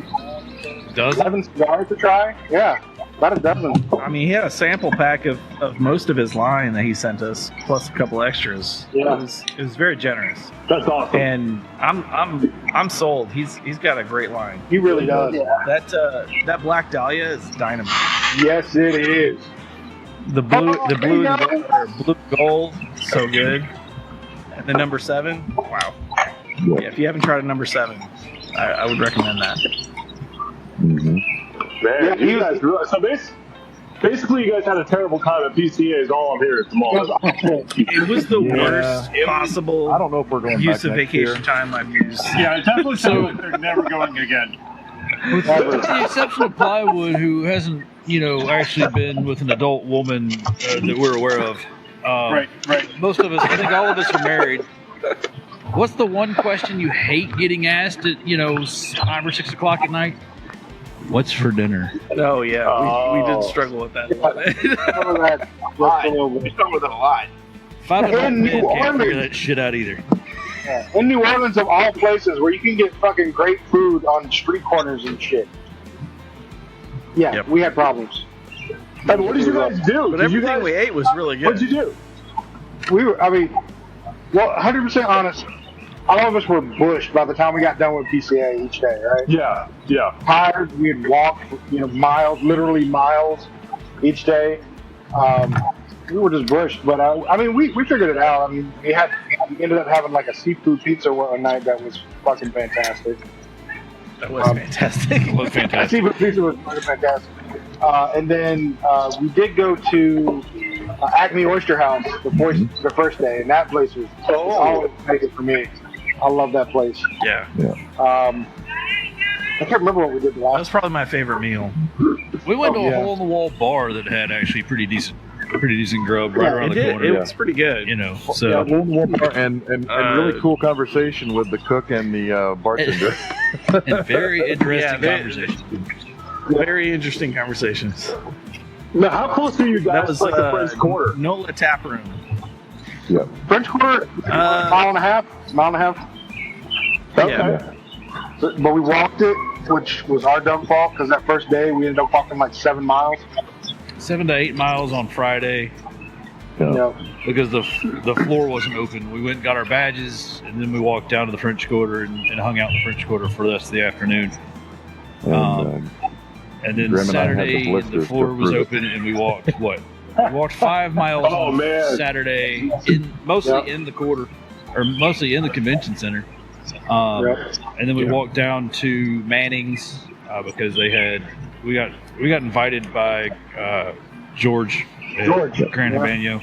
cigars to try? Yeah, about a dozen. I mean, he had a sample pack of most of his line that he sent us, plus a couple extras. Yeah. It was very generous. That's awesome. And I'm sold. He's got a great line. He really does. Yeah. That Black Dahlia is dynamite. Yes, it is. The blue blue gold, so good. And the number 7, wow. Yeah, if you haven't tried a number 7, I would recommend that. Mm-hmm. Man, you guys really, so basically you guys had a terrible time at PCA is all I'm hearing at the moment. It was the worst possible I don't know if we're going use back of next vacation year. time I've used. Yeah, it definitely sounds like they're never going again. With the exception of Plywood, who hasn't, actually been with an adult woman that we're aware of. Right. Most of us, I think all of us are married. What's the one question you hate getting asked at, 5 or 6 o'clock at night? What's for dinner? Oh yeah, we did struggle with that a little bit. We struggle with it a lot. 5 adult In men New can't figure Orleans. that shit out either. Yeah. In New Orleans, of all places, where you can get fucking great food on street corners and shit. Yeah, Yep. we had problems. Hey, but what did you guys do? But Did you everything guys, we ate was really good. What did you do? We were, 100% honest, all of us were bushed by the time we got done with PCA each day, right? Yeah. Tired, we had walked, miles, literally miles each day. We were just bushed, but we figured it out. I mean, we ended up having like a seafood pizza one night that was fucking fantastic. That was fantastic. It was fantastic. Seafood pizza was fucking fantastic. And then we did go to Acme Oyster House the first day, and that place was always make it for me. I love that place. Yeah. I can't remember what we did the That last. was probably my favorite meal. We went to a yeah. hole-in-the-wall bar that had actually pretty decent grub right around the corner. It was pretty good. So and really cool conversation with the cook and the bartender. and very interesting Yeah, conversation. Very interesting conversations. Now, how close are you guys That was to like the French Quarter? Nola Tap Room. Yeah. French Quarter, mile and a half. Okay. Yeah. But we walked it, which was our dumb fault because that first day we ended up walking like 7 miles. 7 to 8 miles on Friday because the floor wasn't open. We went and got our badges, and then we walked down to the French Quarter and hung out in the French Quarter for the rest of the afternoon. And then Grimm and I had the Saturday, the blisters floor to was prove it. open, and we walked We walked 5 miles Oh, on man. Saturday, mostly in the quarter, or mostly in the convention center. And then we walked down to Manning's because we got invited by George at Grand Habano.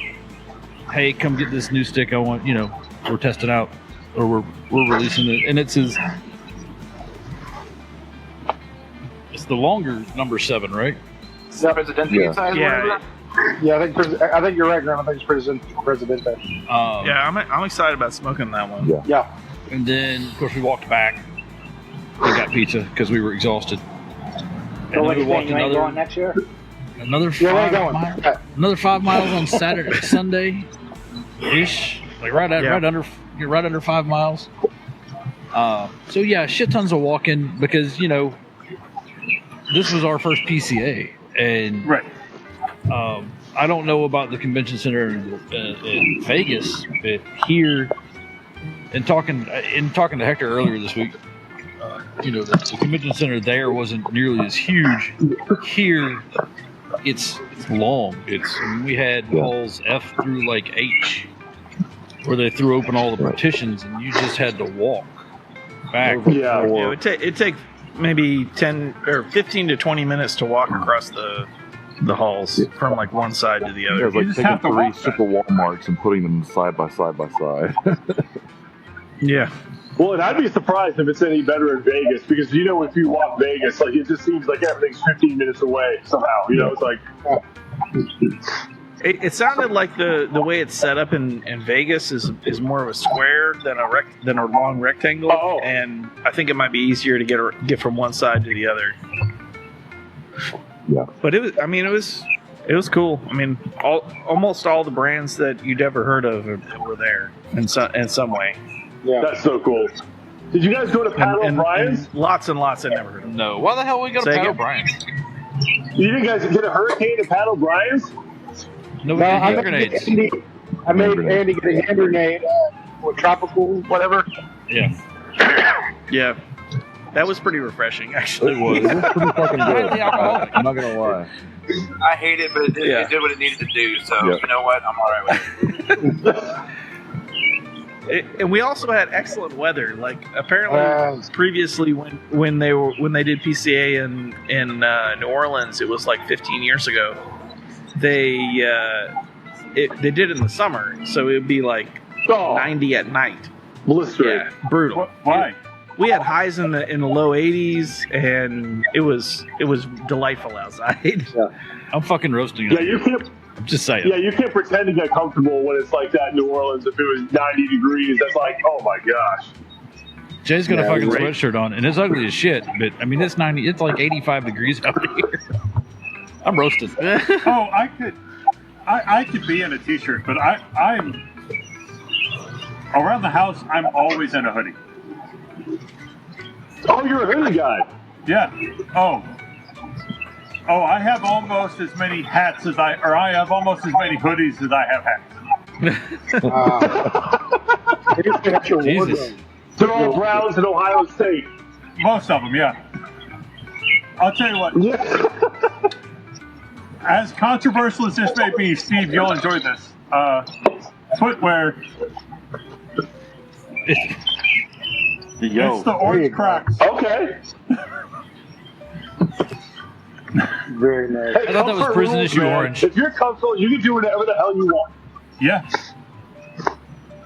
Hey, come get this new stick. I want, we're testing out, or we're releasing it, and it's the longer number 7, right? Presidente size. Yeah. Yeah, I think you're right, Graham. I think it's Presidente. Yeah, I'm excited about smoking that one. Yeah. And then, of course, we walked back and got pizza because we were exhausted. And So then what we you walked saying, you ain't going next year? another Yeah, where 5 you going? miles. Another 5 miles on Saturday, Sunday, ish, like right under 5 miles. So yeah, shit tons of walking because this was our first PCA, and I don't know about the convention center in Vegas, but here, in talking to Hector earlier this week, the convention center there wasn't nearly as huge. Here, it's long. We had halls F through like H, where they threw open all the partitions, and you just had to walk back. Yeah, it take maybe 10 or 15 to 20 minutes to walk across the halls from like one side to the It other. was like taking 3 super Walmarts and putting them side by side by side. Yeah. Well, and I'd be surprised if it's any better in Vegas because if you walk Vegas, like it just seems like everything's 15 minutes away somehow. It's like. It sounded like the way it's set up in Vegas is more of a square than a long rectangle, and I think it might be easier to get from one side to the other. Yeah, but it was cool. I mean, almost all the brands that you'd ever heard of were there in some way. Yeah, that's so cool. Did you guys go to Pat O'Brien's? And lots and lots I never heard of. No, why the hell we go to Pat O'Brien's? You didn't guys get a hurricane at Pat O'Brien's? No, we had hand grenades. I made Andy get a hand grenade or tropical, whatever. Yeah. Yeah. That was pretty refreshing, actually. It was. It was pretty fucking good. I'm not gonna lie. I hate it, but it did what it needed to do. So you know what? I'm all right with it. And we also had excellent weather. Like apparently, previously when they did PCA in New Orleans, it was like 15 years ago. They did it in the summer, so it would be like 90 at night. Blistering. Yeah, brutal. Why? We had highs in the low 80s, and it was delightful outside. Yeah. I'm fucking roasting. Yeah, you can't. I'm just saying. Yeah, you can't pretend to get comfortable when it's like that in New Orleans. If it was 90 degrees, that's like, oh my gosh. Jay's got a fucking sweatshirt on, and it's ugly as shit. But I mean, it's like 85 degrees out here. I'm roasted. I could be in a t-shirt, but I'm around the house. I'm always in a hoodie. Oh, you're a hoodie guy. Yeah. Oh, I have almost as many hats I have almost as many hoodies as I have hats. Jesus. They're all Browns in Ohio State. Most of them, yeah. I'll tell you what. Yeah. As controversial as this may be, Steve, you'll enjoy this. Footwear. It's the orange Crocs. Okay. Very nice. Hey, I thought that was prison rules, issue man. orange. If you're comfortable, you can do whatever the hell you want. Yeah.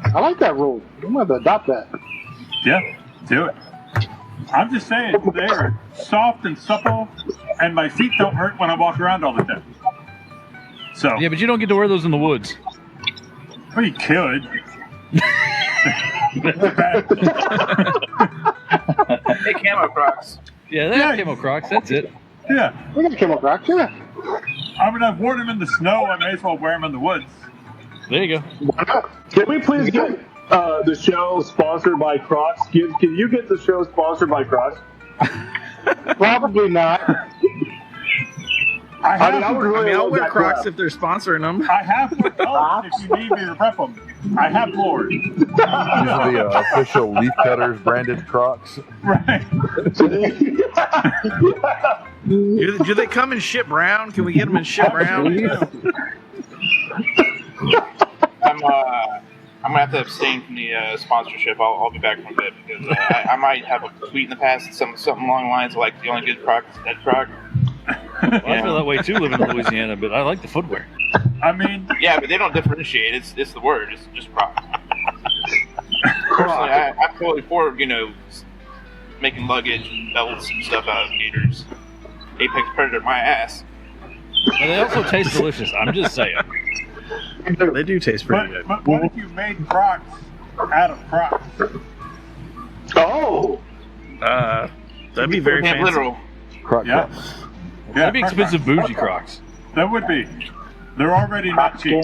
I like that rule. I'm going to adopt that. Yeah, do it. I'm just saying, they're soft and supple, and my feet don't hurt when I walk around all the time. So. Yeah, but you don't get to wear those in the woods. Well, you could. Hey, camo Crocs. Yeah, they have camo Crocs. That's it. Yeah. We got camo Crocs, yeah. I mean, I've worn them in the snow. I may as well wear them in the woods. There you go. Can we please get the show sponsored by Crocs? Can you get the show sponsored by Crocs? Probably not. I'll wear Crocs if they're sponsoring them. I have put those if you need me to rep them. I have more. These are the official Leaf Cutters branded Crocs. Right. Do they come in shit brown? Can we get them in shit brown? I'm gonna have to abstain from the sponsorship. I'll be back in a bit because I might have a tweet in the past, something along the lines of like the only good Croc is dead Croc. Well, I feel that way too, living in Louisiana, but I like the footwear. I mean, yeah, but they don't differentiate. It's the word. It's just Croc. Personally, I'm totally for making luggage and belts and stuff out of gators. Apex Predator, my ass. But they also taste delicious. I'm just saying. They do taste pretty good. But what if you made Crocs out of Crocs? Oh! That'd be very fancy. Literal. Croc. Yeah. That'd be expensive bougie Crocs. That would be. They're already not cheap.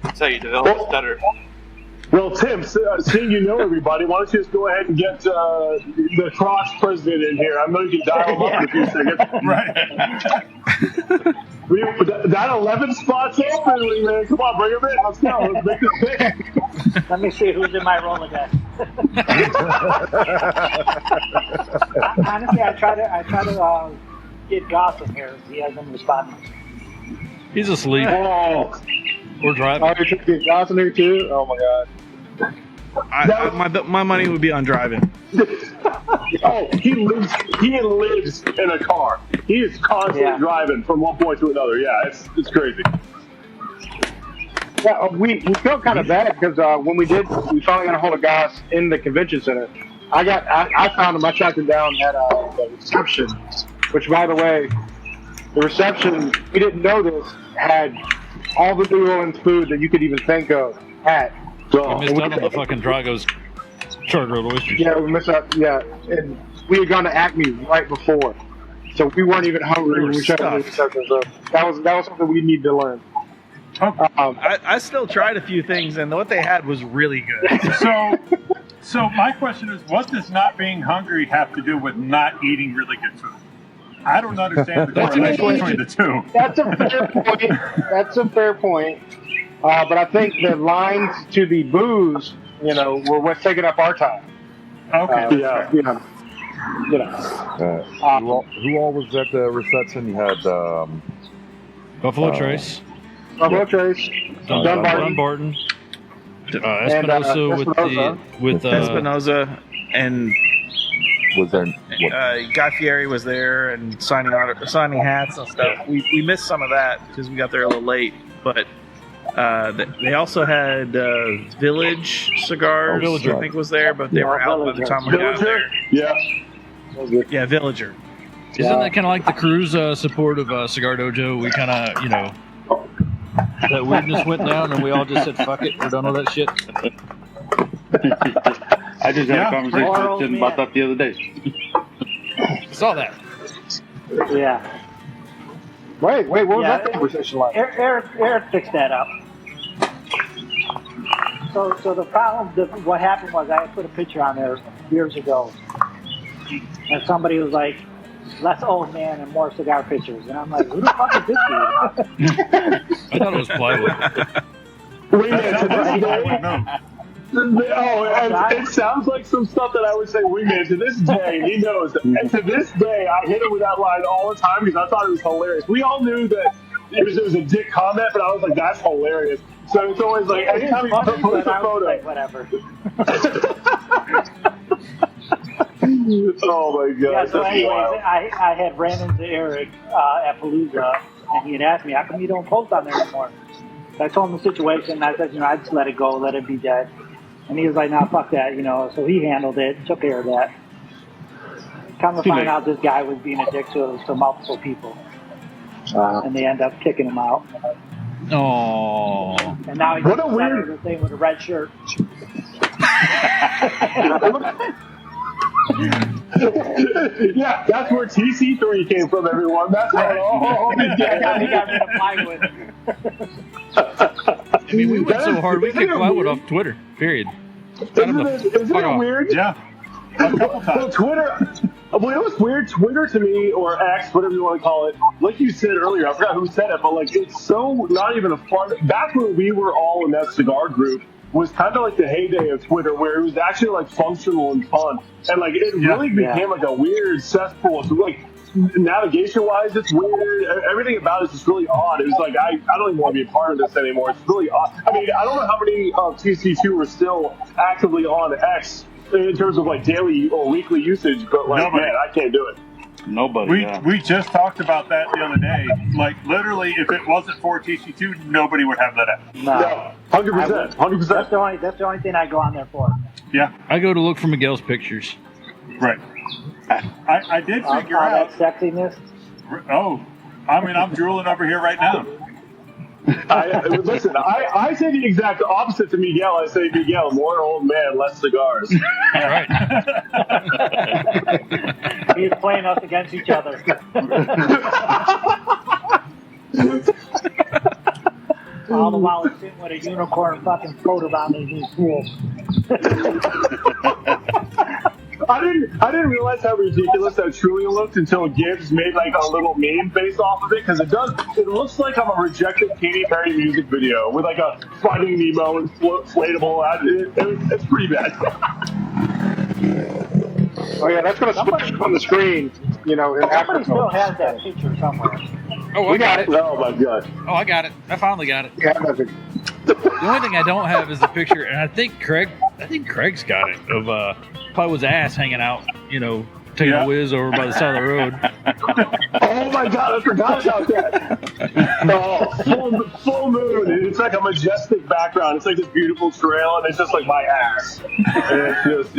That's how you develop a stutter. Well, Tim, seeing you know everybody, why don't you just go ahead and get the Crocs president in here? I know you can dial him up in a few seconds. Right. That 11 spot's open, man. Come on, bring him in. Let's go. Let's make this pick. Let me see who's in my Rolodex. Honestly, I try to get Gossip here. He hasn't responded. He's asleep. Oh, Or driving. you're trying to get Johnson here too? Oh my god. My money would be on driving. Oh, he lives in a car. He is constantly driving from one point to another. Yeah, it's crazy. Yeah, we felt kind of bad because when we finally got a hold of Goss in the convention center. I found him. I tracked him down at the reception, which, by the way, the reception, we didn't know this, had all the New Orleans food that you could even think of at. We missed out on the fucking Drago's char-grilled oysters. Yeah, we missed out. Yeah, and we had gone to Acme right before, so we weren't even hungry when we showed up. So that was something we needed to learn. I still tried a few things, and what they had was really good. So my question is, what does not being hungry have to do with not eating really good food? I don't understand the correlation between the two. That's a fair point. That's a fair point. But I think the lines to the booze, were what's taking up our time. Okay. Who all was at the reception? You had Buffalo Trace. Buffalo Trace. Dunbarton. Espinosa with Espinosa and was there? Guy Fieri was there and signing hats and stuff. We missed some of that because we got there a little late, but they also had Village Cigars. Villager. I think was there, but they were out by the time we got there. Yeah, Villager. Isn't that kind of like the cruise support of Cigar Dojo? We kind of, that weirdness went down and we all just said, fuck it, we're done with that shit. I just had a conversation with Tim about that the other day. Saw that. Yeah. Wait, what was that conversation like? Eric fixed that up. So the problem, what happened was I put a picture on there years ago, and somebody was like, less old man and more cigar pictures. And I'm like, who the fuck is this dude? I thought it was plywood. Wait a minute, it sounds like some stuff that I would say, wingman, to this day, he knows. And to this day, I hit him with that line all the time because I thought it was hilarious. We all knew that it was a dick comment, but I was like, that's hilarious. So it's always like, anytime he posts a photo. Like, whatever. Oh my god. Yeah, so anyways, I had ran into Eric at Palooza, and he had asked me, how come you don't post on there anymore? So I told him the situation, and I said, I'd just let it go, let it be dead. And he was like, nah, fuck that, so he handled it, took care of that. Come to find out this guy was being a dick to multiple people. And they end up kicking him out. Oh. And now he's what a weird thing with a red shirt. Yeah, that's where TC3 came from, everyone. That's how it all He got rid of plywood. I mean, we went so hard, we kicked plywood off Twitter, period. Isn't it weird? Yeah. Well, Twitter, it was weird. Twitter to me, or X, whatever you want to call it, like you said earlier, I forgot who said it, but like it's so not even a fun. Back when we were all in that cigar group, was kind of like the heyday of Twitter, where it was actually like functional and fun, and like it really became like a weird cesspool. So like navigation wise, it's weird. Everything about it's just really odd. It was like I don't even want to be a part of this anymore. It's really odd. I mean, I don't know how many TC2 were still actively on X in terms of like daily or weekly usage, but like man, I can't do it. Nobody. We just talked about that the other day. Like literally, if it wasn't for TC2, nobody would have that app. No, 100%. 100%. That's the only thing I go on there for. Yeah. I go to look for Miguel's pictures. Right. I did figure out that sexiness. Oh, I mean, I'm drooling over here right now. Listen, I say the exact opposite to Miguel. I say, Miguel, more old man, less cigars. All right. He's playing us against each other. All the while he's sitting with a unicorn fucking float around in his pool. I didn't realize how ridiculous that truly looked until Gibbs made like a little meme based off of it, because it looks like I'm a rejected Katy Perry music video with like a Finding Nemo inflatable. It's pretty bad. Oh yeah, that's going to splash on the screen. You know, in Somebody still Africa. has that picture somewhere. Oh, We got it. Oh my god. Oh, I got it. I finally got it. Yeah, that's it. The only thing I don't have is the picture, and I think Craig's got it of probably his ass hanging out, you know, taking a whiz over by the side of the road. Oh my god, I forgot about that. Oh, full moon. It's like a majestic background. It's like this beautiful trail, and it's just like my ass. And it's just,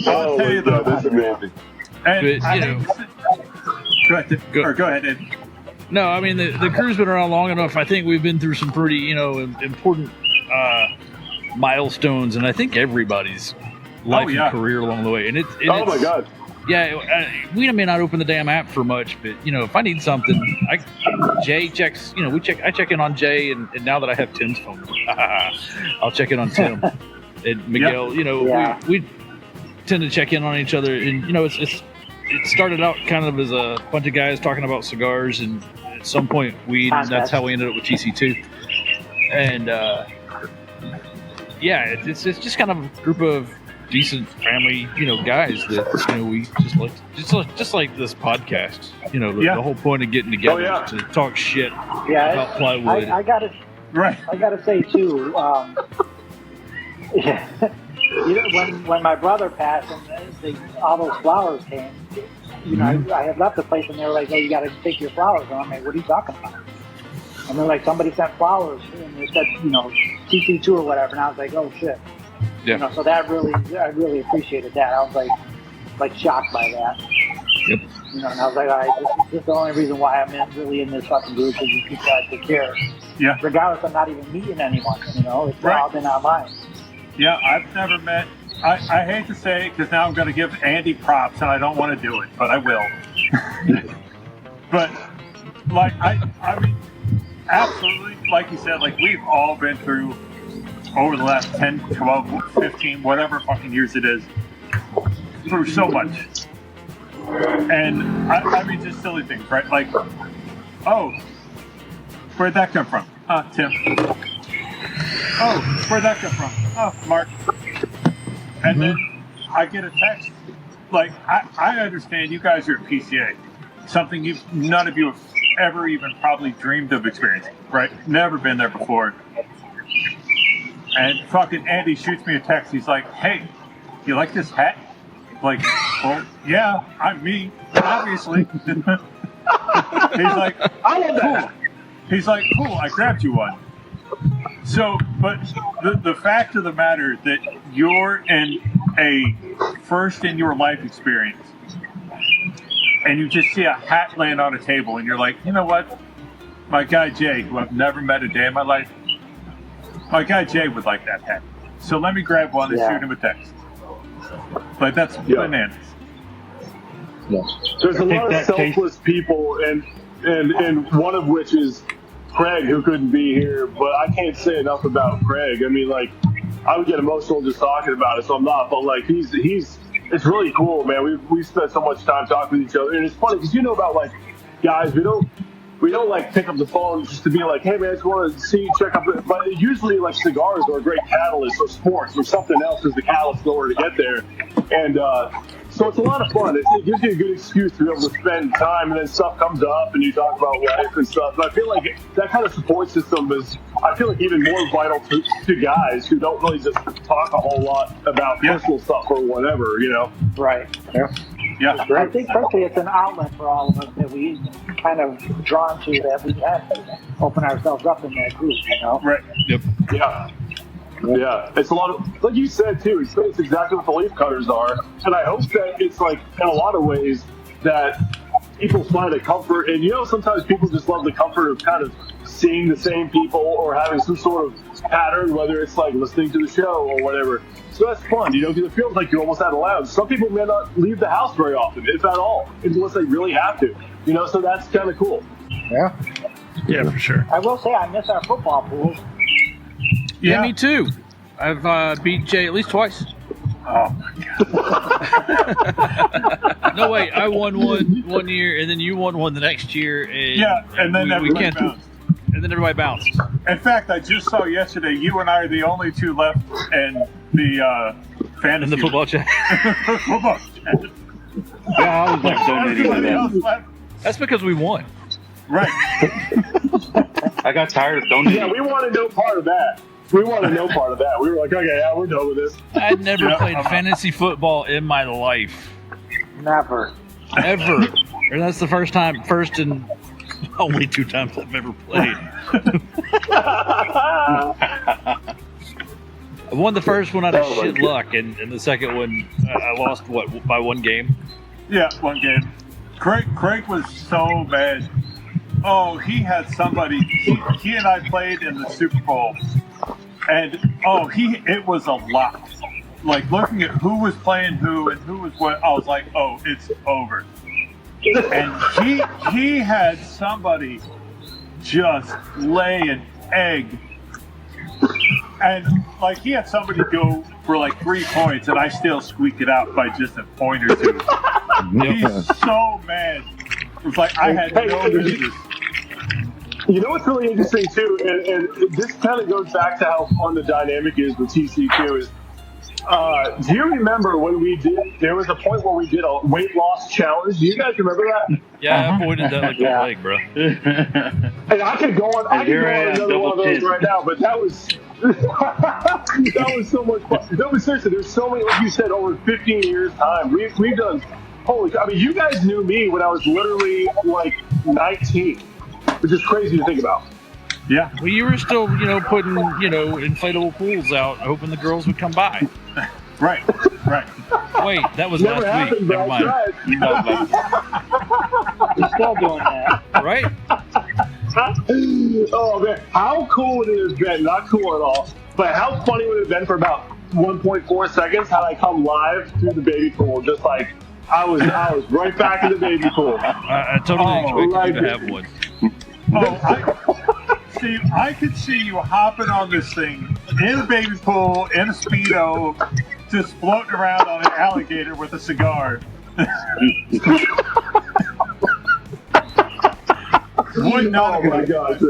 I'll tell you though, that's amazing. And But, you know, go ahead, Ed. No, I mean the crew's been around long enough. I think we've been through some pretty, you know, important milestones, and I think everybody's life and career along the way. And oh my god. Yeah, we may not open the damn app for much, but you know, if I need something, Jay checks. You know, I check in on Jay, and now that I have Tim's phone, I'll check in on Tim and Miguel. You know, we tend to check in on each other, and you know, it started out kind of as a bunch of guys talking about cigars, and at some point weed, and that's how we ended up with TC2. And it's just kind of a group of decent family, you know, guys that, you know, we just like this podcast. You know, the whole point of getting together is to talk shit about plywood. I gotta say too. You know, when my brother passed and all those flowers came, you know, I had left the place and they were like, "Oh, you got to take your flowers." And I'm like, "What are you talking about?" And they're like, "Somebody sent flowers," and they said, you know, TC2 or whatever. And I was like, "Oh shit!" Yeah. You know, so I really appreciated that. I was like shocked by that. Yep. You know, and I was like, "All right, this is the only reason why I'm really in this fucking group, is these people I take care of." Yeah. Regardless of not even meeting anyone, you know, it's all been online. Yeah, I've never met. I hate to say it because now I'm going to give Andy props, and I don't want to do it, but I will. But like I mean, absolutely, like you said, like we've all been through over the last 10, 12, 15, whatever fucking years it is, through so much. And I mean, just silly things, right? Like, oh, where'd that come from? Tim. Oh, where'd that come from? Oh, Mark. And then I get a text. Like, I understand you guys are at PCA. Something none of you have ever even probably dreamed of experiencing, right? Never been there before. And fucking Andy shoots me a text. He's like, "Hey, you like this hat?" Like, well, yeah, I'm me, obviously. He's like, "I love that." He's like, "Cool, I grabbed you one." So, but the fact of the matter that you're in a first in your life experience, and you just see a hat laying on a table, and you're like, "You know what? My guy Jay, who I've never met a day in my life, my guy Jay would like that hat. So let me grab one and shoot him a text." Like, that's bananas. There's a lot of selfless people, and one of which is Craig, who couldn't be here, but I can't say enough about Craig. I mean, like, I would get emotional just talking about it, so I'm not, but like, he's it's really cool, man. We spent so much time talking with each other, and it's funny because, you know, about like guys, we don't like pick up the phone just to be like, "Hey man, I just want to see, check up," but usually like cigars are a great catalyst, or sports, or something else is the catalyst in order to get there. And so it's a lot of fun. It gives you a good excuse to be able to spend time, and then stuff comes up and you talk about life and stuff. And I feel like that kind of support system is, I feel like, even more vital to guys who don't really just talk a whole lot about personal stuff or whatever, you know? Right. Yeah. I think personally it's an outlet for all of us that we kind of drawn to, that we have to open ourselves up in that group, you know? Right. Yep. Yeah. Yeah, it's a lot of, like you said too, it's exactly what the leaf cutters are. And I hope that it's like, in a lot of ways, that people find a comfort. And you know, sometimes people just love the comfort of kind of seeing the same people or having some sort of pattern, whether it's like listening to the show or whatever. So that's fun, you know, because it feels like you're almost at a lounge. Some people may not leave the house very often, if at all, unless they really have to, you know, so that's kind of cool. Yeah. Yeah, for sure. I will say I miss our football pools. Yeah, me too. I've beat Jay at least twice. Oh my god! No, wait, I won one year, and then you won one the next year. And Yeah, and then everybody bounced. And then everybody bounced. In fact, I just saw yesterday you and I are the only two left in the fantasy. In the football chat. Football chat. Yeah, I was like donating to Everybody else them. left. That's because we won. Right. I got tired of donating. Yeah, we wanted no part of that. We wanted no part of that. We were like, okay, yeah, we're done with this. I'd never Yeah, played I'm- fantasy football in my life. Never. Ever. And that's the first and only 2 times I've ever played. I won the first one out of shit luck, and the second one, I lost, by 1 game? Yeah, 1 game. Craig was so mad. Oh, he had somebody. He and I played in the Super Bowl, and it was a lot. Like looking at who was playing who and who was what, I was like, oh, it's over. And he had somebody just lay an egg, and like he had somebody go for like 3 points, and I still squeaked it out by just a point or 2. He's so mad. It's like I had no business. You know what's really interesting too, and this kind of goes back to how fun the dynamic is with TC2 is. Do you remember when there was a point where we did a weight loss challenge? Do you guys remember that? Yeah, I avoided that like a plague, bro. And I could go on, another one of those right now, but that was that was so much fun. No, but seriously, there's so many, like you said, over 15 years time. We've done, I mean, you guys knew me when I was literally like 19, which is crazy to think about. Yeah. Well, you were still, putting, inflatable pools out, hoping the girls would come by. Right. Wait, that was Never last happened, week. but Never I mind. tried. You're still doing that. Right? Oh man, how cool would it have been? Not cool at all, but how funny would it have been for about 1.4 seconds had I come live through the baby pool, just like I was right back in the baby pool. I totally expected you to have one. I could see you hopping on this thing in a baby pool, in a Speedo, just floating around on an alligator with a cigar. Would not Oh my god.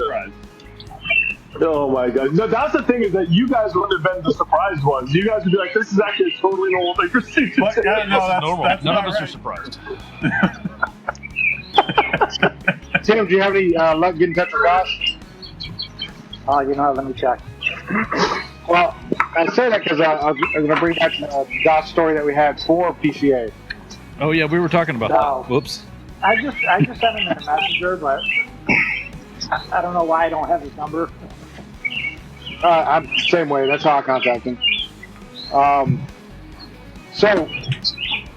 Oh my god. No, that's the thing, is that you guys would have been the surprised ones. You guys would be like, this is actually a totally normal thing for Steve to But, say. yeah, no, that's Normal. That's None of not us are right. surprised. Tim, do you have any luck getting in touch with Josh? Let me check. Well, I say that because I'm going to bring back Josh's story that we had for PCA. Oh, yeah, we were talking about No. that. Whoops. I just sent him a messenger, but I don't know why I don't have his number. I'm the same way. That's how I contact him. So,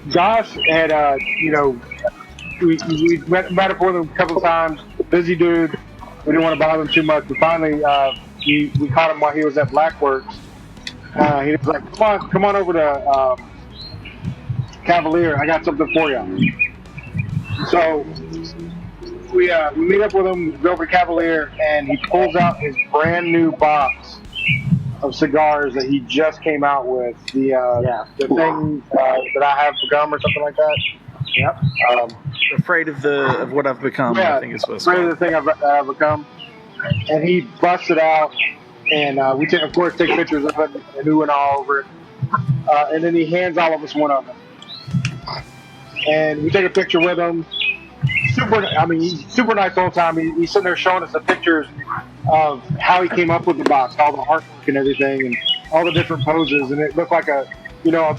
Josh had, we met up with him a couple of times. Busy dude. We didn't want to bother him too much. But finally, we caught him while he was at Blackworks. He was like, come on over to Cavalier. I got something for you. So we meet up with him, go over to Cavalier, and he pulls out his brand new box of cigars that he just came out with. The thing that I have for gum or something like that. Yep. Afraid of what I've become. Yeah, I think it's what's afraid of the thing I've become. And he busts it out, and we of course take pictures of it and who and all over it. And then he hands all of us one of them. And we take a picture with him. He's super nice the whole time. He's sitting there showing us the pictures of how he came up with the box, all the artwork and everything, and all the different poses. And it looked like a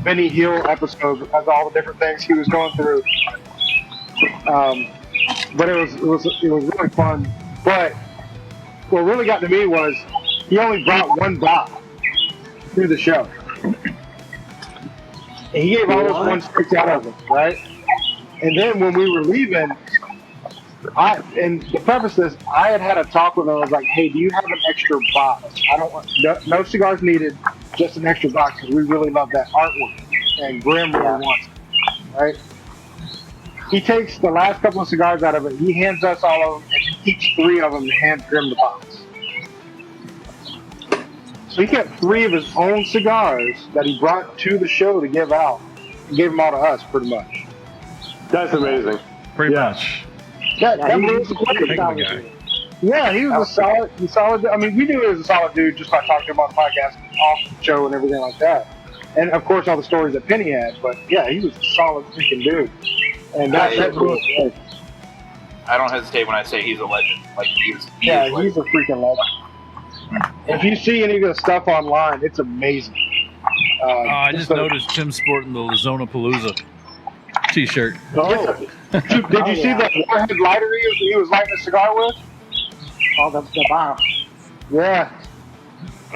Benny Hill episode because of all the different things he was going through. But it was really fun. But what really got to me was he only brought one box to the show. And he gave all us one straight out of it, right? And then when we were leaving, and to preface this, I had a talk with him. I was like, hey, do you have an extra box? I don't want, no cigars needed, just an extra box because we really love that artwork. And Grimm really wants it, right? He takes the last couple of cigars out of it. He hands us all of them, and he keeps 3 of them and hands Grimm the box. So he kept 3 of his own cigars that he brought to the show to give out. He gave them all to us, pretty much. That's amazing. Pretty much. That blew us Heck of a away. guy. Yeah, he was a solid. I mean, we knew he was a solid dude just by talking to him on the podcast, off the show, and everything like that. And of course, all the stories that Penny had. But yeah, he was a solid freaking dude. And that blew us away. I don't hesitate when I say he's a legend. Like he's He's a freaking legend. If you see any of the stuff online, it's amazing. I just noticed Tim sporting the Lazona Palooza T-shirt. Oh. Did you see that warhead lighter he was lighting a cigar with? Oh, the bomb. Yeah.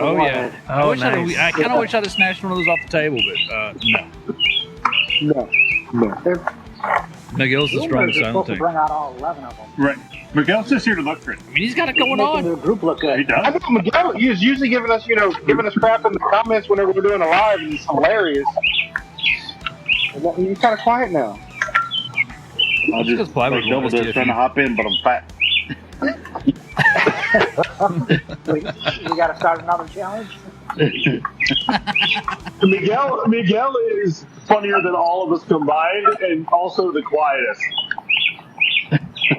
Oh yeah. Oh, I nice. kind of wish I'd have snatched one of those off the table, but no. No. Miguel's the Rumors strong are supposed to silent bring out all 11 of them. Right. Miguel's just here to look for it. I mean, he's got it going Making on. the group look good. He does. I know Miguel, he was usually giving us crap in the comments whenever we're doing a live, and it's hilarious. And he's kind of quiet now. I Because just Plywood like double wants dutch to trying to hop in, but I'm fat. We got to start another challenge. Miguel is funnier than all of us combined, and also the quietest.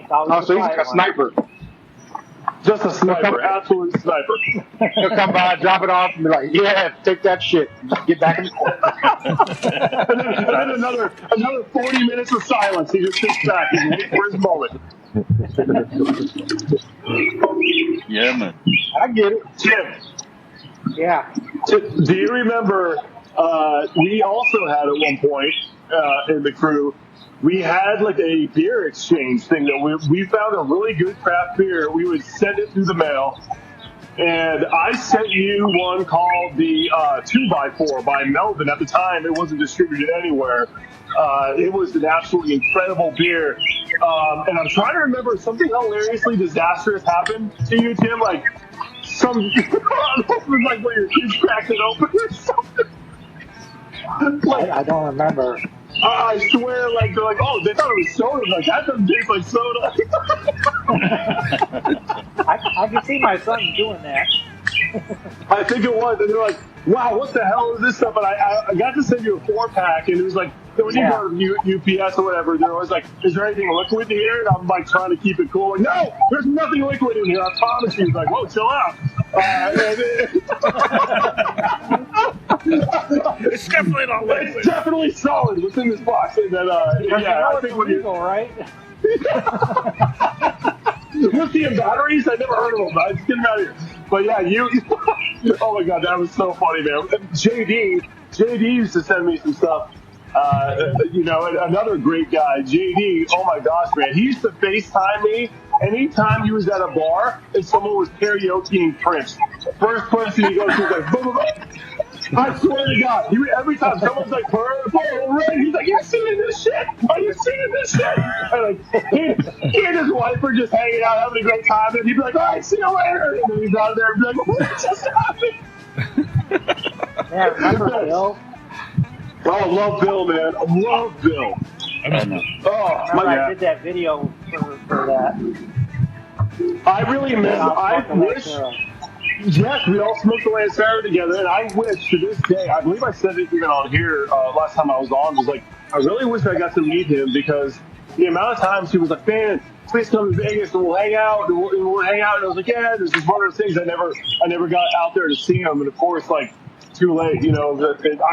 Oh, so he's like a sniper. Just a sniper, absolute sniper. He'll come by, drop it off, and be like, "Yeah, take that shit. Get back in the court." and then another 40 minutes of silence. He just sits back and waits for his moment. Yeah, man. I get it. Tim, Yeah. do you remember? We also had at one point in the crew. We had like a beer exchange thing that we found a really good craft beer. We would send it through the mail. And I sent you one called the 2x4 by Melvin. At the time, it wasn't distributed anywhere. It was an absolutely incredible beer. And I'm trying to remember something hilariously disastrous happened to you, Tim. Like some, like when your kids cracked it open or something. Like, I don't remember. I swear, like they're like, oh, they thought it was soda. Like that doesn't taste like soda. I can see my son doing that. I think it was, and they're like, wow, what the hell is this stuff? And I got to send you a 4-pack, and it was like, when you go to UPS or whatever, they're always like, is there anything liquid in here? And I'm like trying to keep it cool. Like, no, there's nothing liquid in here. I promise you. He's like, whoa, chill out. It's definitely not liquid. It's definitely solid within this box. And then, yeah, I think when you Legal, right? lithium batteries, I never heard of them. Just get them out of here. But yeah, oh my god, that was so funny, man. JD used to send me some stuff. And another great guy, JD. Oh my gosh, man, he used to FaceTime me anytime he was at a bar and someone was karaokeing Prince. First person he goes to is like, boom, boom, boom. I swear to God, every time someone's like, he's like, you singing this shit? Are you singing this shit? And like, he and his wife were just hanging out, having a great time, and he'd be like, all right, see you later. And then he's out there and be like, what just happened? Yeah, remember Bill? Oh, I love Bill, man. I love Bill. Oh, Remember I did that video for that. I really miss. I wish. Yes, we all smoked the Lancero together, and I wish to this day. I believe I said it even on here last time I was on. Was like, I really wish I got to meet him because the amount of times he was like, "Man, please come to Vegas and we'll hang out." And we'll hang out, and I was like, "Yeah." This is one of those things I never got out there to see him, and of course, like. Too late, I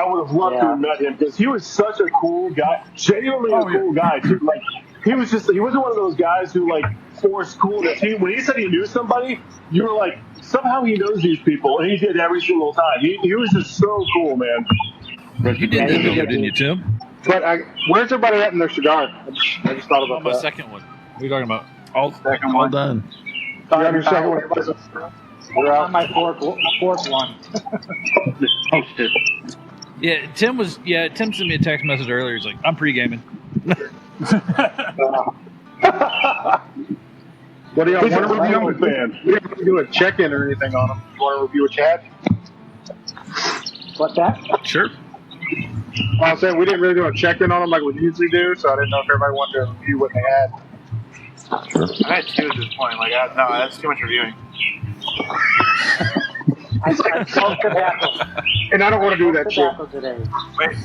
would have loved to have met him because he was such a cool guy, genuinely a cool guy too. Like he wasn't one of those guys who like forced coolness. When he said he knew somebody, you were like, somehow he knows these people, and he did every single time. He was just so cool, man. You did that video, didn't you, Tim? But where's everybody at in their cigar? I just thought about My that. second one. What are you talking about? All done. You have your second one. You're On out. my fourth one. Oh shit. Yeah, Tim sent me a text message earlier. He's like, I'm pre-gaming. What do you He's want a to review? Rambo fan. We didn't do a check-in or anything on them. You want to review what you had? What's that? Sure. I was saying we didn't really do a check-in on them like we usually do, so I didn't know if everybody wanted to review what they had. I had 2 at this point. Like, no, that's too much reviewing. I smoked tobacco. And I don't want to do that shit. Tobacco today. Wait,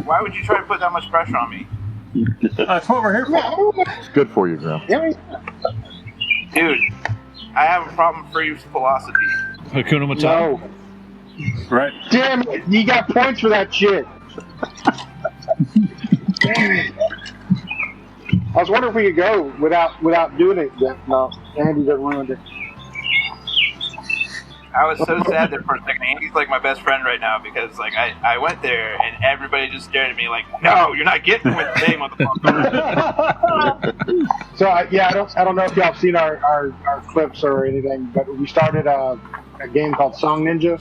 why would you try to put that much pressure on me? That's what we're here for. It's good for you, Grimm. Dude, I have a problem-free philosophy. Hakuna Matata. No. Right. Damn it. You got points for that shit. I was wondering if we could go without doing it. No, Andy just ruined it. I was so sad there for a second. Andy's like my best friend right now because like I went there and everybody just stared at me like, no, you're not getting with today, motherfucker. So I don't know if y'all have seen our clips or anything, but we started a game called Song Ninja,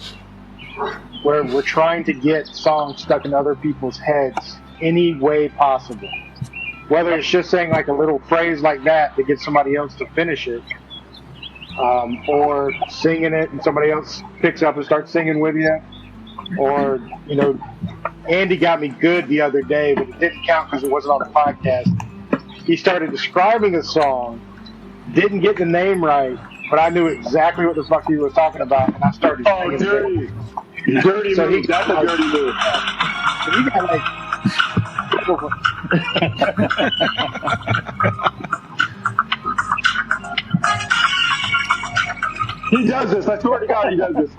where we're trying to get songs stuck in other people's heads any way possible. Whether it's just saying like a little phrase like that to get somebody else to finish it, or singing it and somebody else picks up and starts singing with you, or Andy got me good the other day, but it didn't count because it wasn't on the podcast. He started describing a song, didn't get the name right, but I knew exactly what the fuck he was talking about, and I started singing dirty. it. Dirty So move. That's a dirty move. So he got like... He does this. I swear to God, he does this.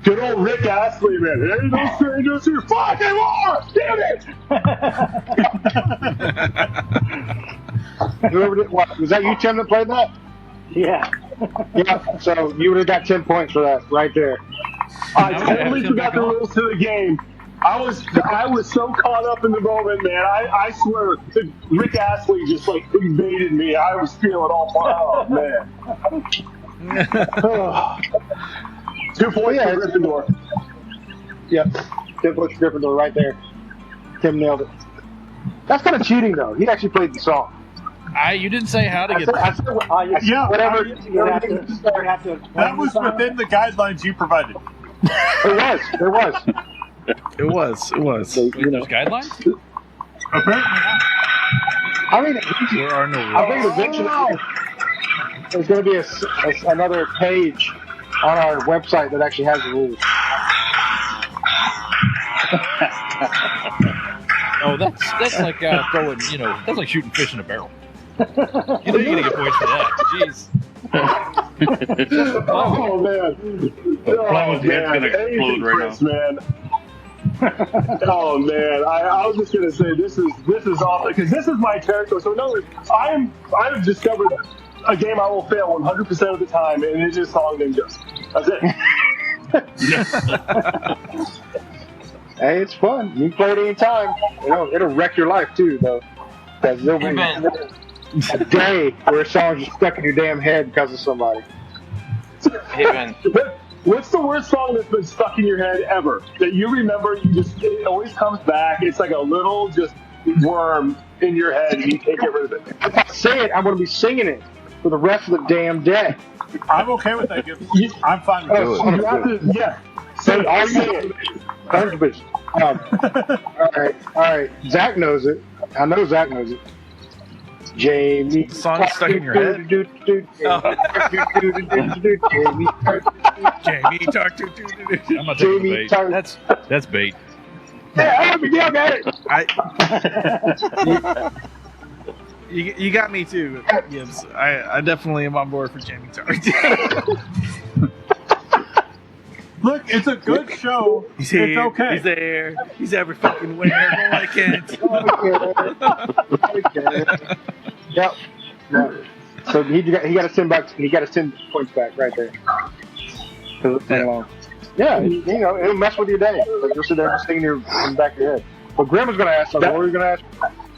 Good old Rick Astley, man. There ain't no strangers here. Fucking war! Damn it! Whoever did, what, was that you, Tim, that played that? Yeah. Yeah, so you would have got 10 points for that right there. I totally forgot the rules to the game. I was so caught up in the moment, man. I swear, Rick Astley just like invaded me. I was feeling all oh man. 2 points for Gryffindor. Yep, 10 points for Gryffindor right there. Tim nailed it. That's kind of cheating, though. He actually played the song. You didn't say how to get that. Yeah, whatever. You have to that was within the guidelines you provided. There was. It was. So, There's guidelines? Apparently I mean, There are no I rules. think eventually there's going to be another page on our website that actually has the rules. Oh, that's like throwing, that's like shooting fish in a barrel. You're gonna get points for that. Jeez. Oh man. Plymouth's head's gonna explode right Chris, man. Oh man, I was just gonna say this is awful because this is my territory. So no, I've discovered a game I will fail 100% of the time, and it's just Song Ninja. That's it. Hey, it's fun. You can play it any time. It'll wreck your life too, though. Because there'll be a day where a song's just stuck in your damn head because of somebody. Hey, man. What's the worst song that's been stuck in your head ever? That you remember, it always comes back. It's like a little just worm in your head, and you can't get rid of it. If I say it, I'm going to be singing it for the rest of the damn day. I'm okay with that. I'm fine with Oh, it. You have to, yeah. Say all you say. All right. Zach knows it. I know Zach knows it. Jamie. Song stuck in your head? Jamie, talk to. I'm not taking the bait. That's bait. Yeah, I got it. You got me too, Gibbs. I definitely am on board for Jamie Tart. Look, it's a good show. He's here. It's okay. He's there. He's every fucking where. No, I can't. Yep. So he got to send back. He got to send points back right there. Because it's been long. Yeah, it'll mess with your day. Like you'll sit there just thinking in the back of your head. But Grimm was going to ask something. What were you going to ask?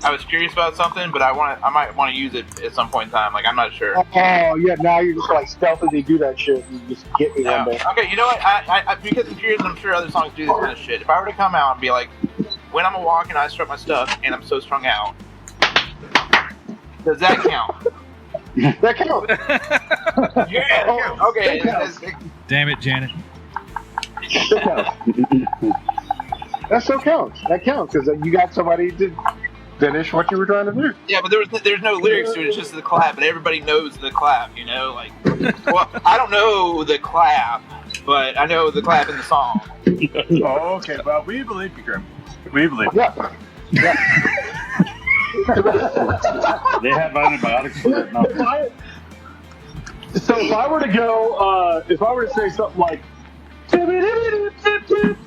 I was curious about something, but I might want to use it at some point in time. Like I'm not sure. Oh yeah, now you're just like stealthily do that shit and just get me one day. Okay, you know what? I because I'm curious, and I'm sure other songs do this kind of shit. If I were to come out and be like, when I'm walking, I strut my stuff, and I'm so strung out, does that count? That counts. Yeah. Okay. Damn it, Janet. That still counts. That counts because you got somebody to finish what you were trying to do. Yeah, but there's no lyrics to it. It's just the clap, and everybody knows the clap. You know, like, well, I don't know the clap, but I know the clap in the song. Oh, okay. Well, we believe you, Grimm. We believe you. Yeah. They have antibiotics for that now. So if I were to go, if I were to say something like, thank you.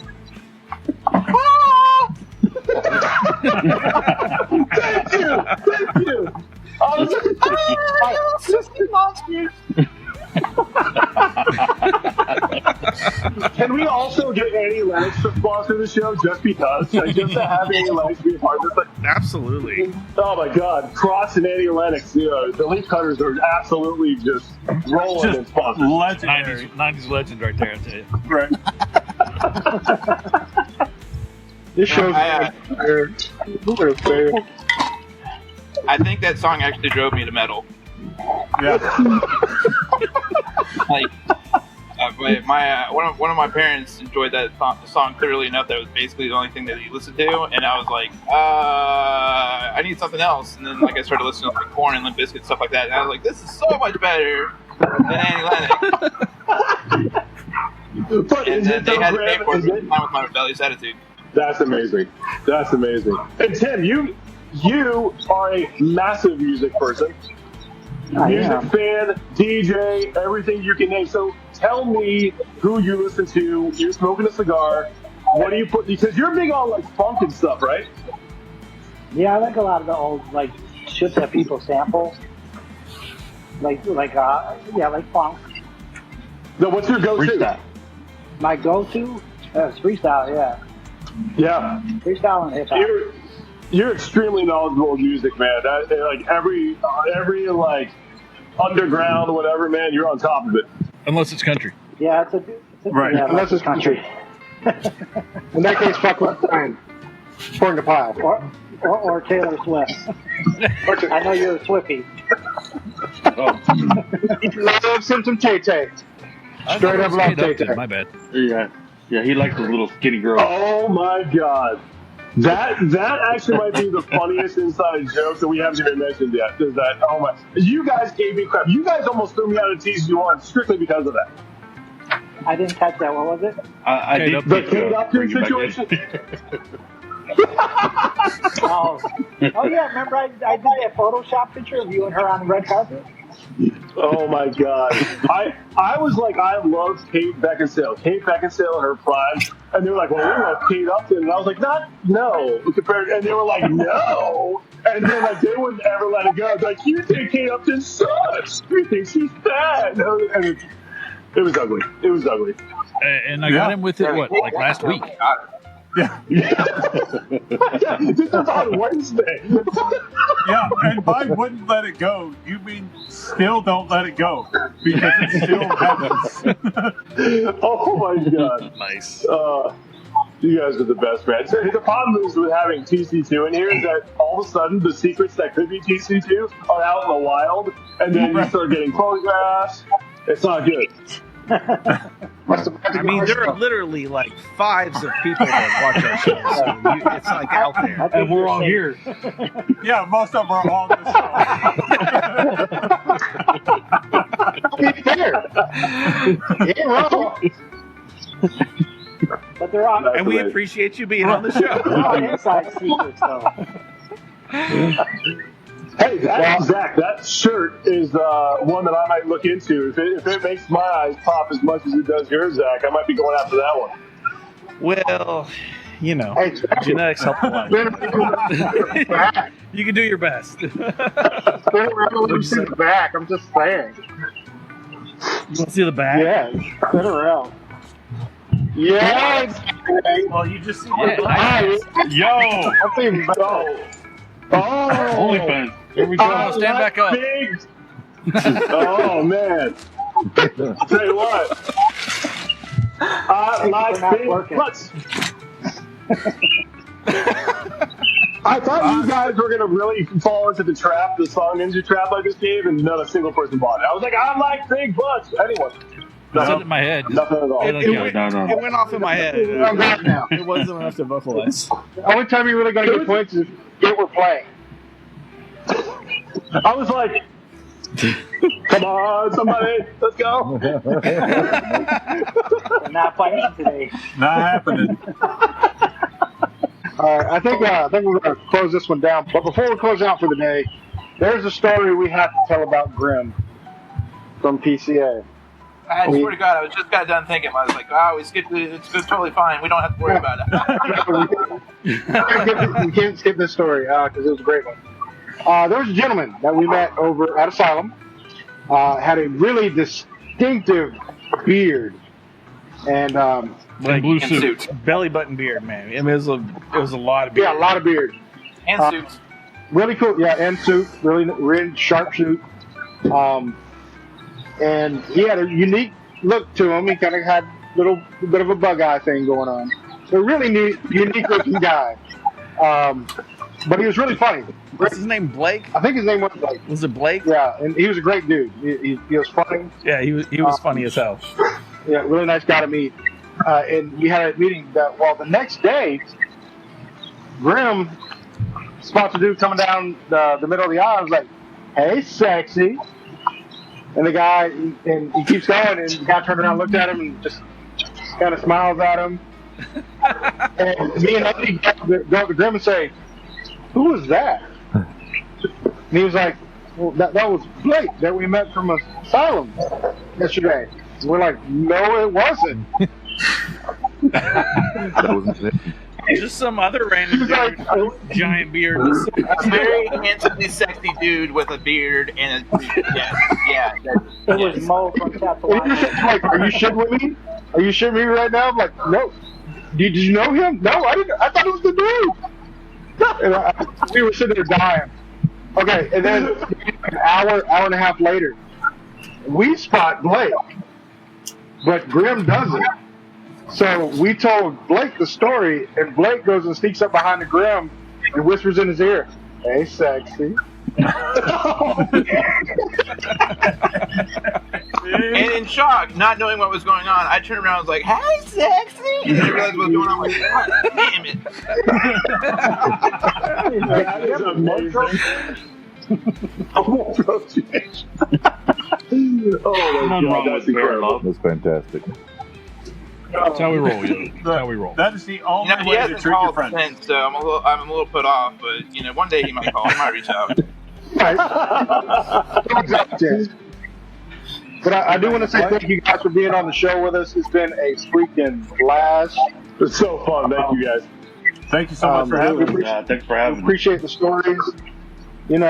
I was Can we also get Annie Lennox to sponsor the show just because? Like, just to have Annie Lennox be a part of this? Like, Absolutely. oh my God, Cross and Annie Lennox, you know, the Leaf Cutters are absolutely just rolling in sponsors. Legendary. 90s legend right there, I tell you. Right. This show's I think that song actually drove me to metal. Yeah. Like, one of my parents enjoyed that song thoroughly enough that it was basically the only thing that he listened to, and I was like, I need something else. And then like I started listening to like Korn and Limp Bizkit, stuff like that, and I was like, this is so much better than Annie Lennox. And then they had to pay for it with my rebellious attitude. That's amazing. That's amazing. And Tim, you are a massive music person. Music fan, DJ, everything you can name. So tell me who you listen to. You're smoking a cigar. What do you put? Because you're big on like funk and stuff, right? Yeah, I like a lot of the old like shit that people sample. Like funk. No, what's your go-to? Freestyle. My go-to is freestyle. Yeah. Yeah. Freestyle and hip hop. You're extremely knowledgeable of music, man. That, like every like underground, whatever, man, you're on top of it. Unless it's country. Yeah, it's Right. Yeah, Unless it's country. In that case, fuck with Brian. Corn to pie. or Taylor Swift. I know you're a Swiftie. Love some Tay-Tay. Straight up love Tay-Tay. My bad. Yeah, he likes those little skinny girls. Oh my God. That actually might be the funniest inside joke that we haven't even mentioned yet. Is that, oh my, you guys gave me crap. You guys almost threw me out of TC1 strictly because of that. I didn't catch that. What was it? I did The Kate Upton situation. Oh yeah. Remember I did a Photoshop picture of you and her on the red carpet. Oh my God. I was like, I love Kate Beckinsale. Kate Beckinsale in her prime. And they were like, well, we love Kate Upton. And I was like, no. And they were like, no. And then like they wouldn't ever let it go. Like, you think Kate Upton sucks. You think she's bad. And it was ugly. It was ugly. And I got him with it, like last week? Yeah. This is on Wednesday. Yeah, and by wouldn't let it go, you mean still don't let it go. Because it still happens. Oh my God. Nice. You guys are the best, man. So the problem is with having TC2 in here is that all of a sudden the secrets that could be TC2 are out in the wild, and then you start getting photographs. It's not good. I mean, there are literally like fives of people that watch our show. So it's like out there. And we're all here. Yeah, most of them are on the Be fair. Ain't wrong. But they're all And we appreciate you being on the show. they're all inside secrets though. Hey, Zach, that shirt is one that I might look into. If it makes my eyes pop as much as it does yours, Zach, I might be going after that one. Well, you know, Hey, genetics help a lot. You can do your best. Spin around and see the back. I'm just saying. You want to see the back? Yeah, spin around. Yes. Well, you just see Yeah, the nice. Yo! I'm thinking about. Oh. OnlyFans. Here we go. Stand back up. Big. Oh man! I'll tell you what. I like big butts. I thought you guys were gonna really fall into the trap, the song Ninja Trap I just gave, and not a single person bought it. I was like, I like big butts. Anyone? It's in my head. Nothing at all. It went off in my head. I'm back now. It wasn't enough to vocalize. The only time you really got to get points is forget we're playing. I was like, come on, somebody, let's go. We're not fighting today. Not happening. All right, I think we're going to close this one down. But before we close out for the day, there's a story we have to tell about Grimm from PCA. I swear to God, I was just got done thinking. I was like, "Oh, we skipped it. It's totally fine. We don't have to worry about it." We can't skip this story because it was a great one. There was a gentleman that we met over at Asylum. Had a really distinctive beard and blue suit, belly button beard, man. I mean, it was a lot of beard. Yeah, a lot of beard and suits. Really cool. Yeah, and suit. Really sharp suit. And he had a unique look to him. He kind of had a little bit of a bug eye thing going on. So really unique looking guy. But he was really funny. What's his name? Blake? I think his name was Blake. Was it Blake? Yeah, and he was a great dude. He was funny. Yeah, he was funny as hell. Yeah, really nice guy to meet. And we had a meeting that, well, the next day, Grimm spots a dude coming down the middle of the aisle. I was like, "Hey, sexy." And the guy, and he keeps going, and the guy turned around, looked at him, and just kind of smiles at him. And me and Andy go up to Grimm and say, "Who was that?" And he was like, "Well, that was Blake that we met from Asylum yesterday." And we're like, "No, it wasn't." That wasn't it. Just some other random dude with a giant beard. A very handsomely sexy dude with a beard and a yeah. It was Mo from Casablanca. Like, "Are you shitting with me? Are you shitting with me right now?" I'm like, "No." Did you know him? No, I didn't. I thought it was the dude. And we were sitting there dying. Okay, and then an hour and a half later, we spot Blake, but Grimm doesn't. So we told Blake the story, and Blake goes and sneaks up behind the Grimm and whispers in his ear, "Hey, sexy." And in shock, not knowing what was going on, I turned around and was like, "Hey, sexy!" And I realized what was going on. I was like, "God damn it!" That is amazing. Oh my God, that's incredible. That's fantastic. That's how we roll, yo. That's how we roll. That is the only He way to hasn't treat your called friends. since, so I'm a little put off. But one day he might call. He might reach out. But I do want to say thank you guys for being on the show with us. It's been a freaking blast. It's so fun. Thank you guys. Thank you so much for having me. Thanks for having me. Appreciate the stories, and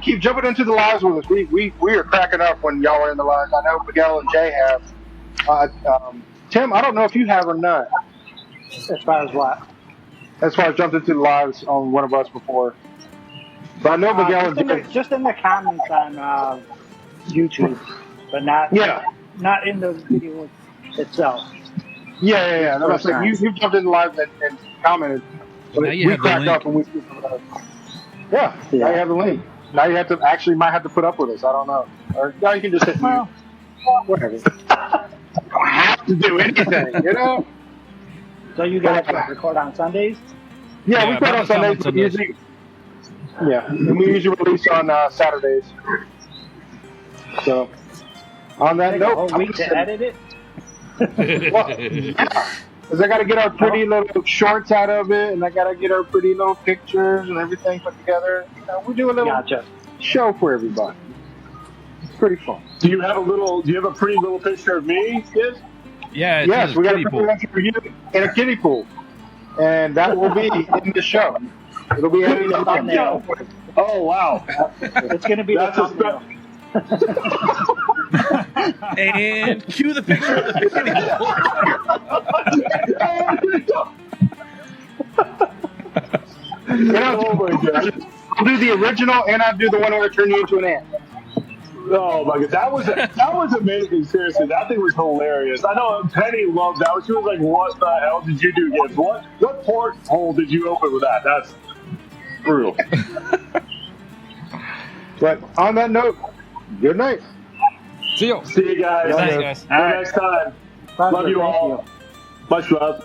keep jumping into the lives with us. We are cracking up when y'all are in the lives. I know Miguel and Jay have. Tim, I don't know if you have or not. As far as what? As far as jumped into the lives on one of us before. But I know Miguel and Jay. Just in the comments on YouTube, but not in the video itself. Yeah. No, like you jumped in the live and commented. But Now you we have the cracked link. up and we. Yeah, now you have the link. Now you have to might have to put up with us. I don't know. Or now you can just hit mute. Whatever. Don't have to do anything, So you guys record on Sundays? Yeah, we about put on the time Sundays. on But usually, and we usually release on Saturdays. So, on that Take a note, whole week to edit it? Because I got to get our pretty little shorts out of it, and I got to get our pretty little pictures and everything put together. We do a little show for everybody. It's pretty fun. Do you have a pretty little picture of me, Skiz? Yeah, it's Yes, in we his got a kiddie pretty pool. picture for you in a kiddie pool, and that will be in the show. It'll be in the thumbnail. Oh wow, It's going to be the thumbnail. And cue the picture of the kiddie Oh my God. I'll do the original, and I'll do the one where I turn you into an ant. Oh my God, that was amazing. Seriously, that thing was hilarious. I know Penny loved that. She was like, "What the hell did you do, Gibbs? What porthole did you open with that?" That's brutal. But on that note, good night. See you. See you guys. Thanks, guys. See you next time. Love you all. Much love.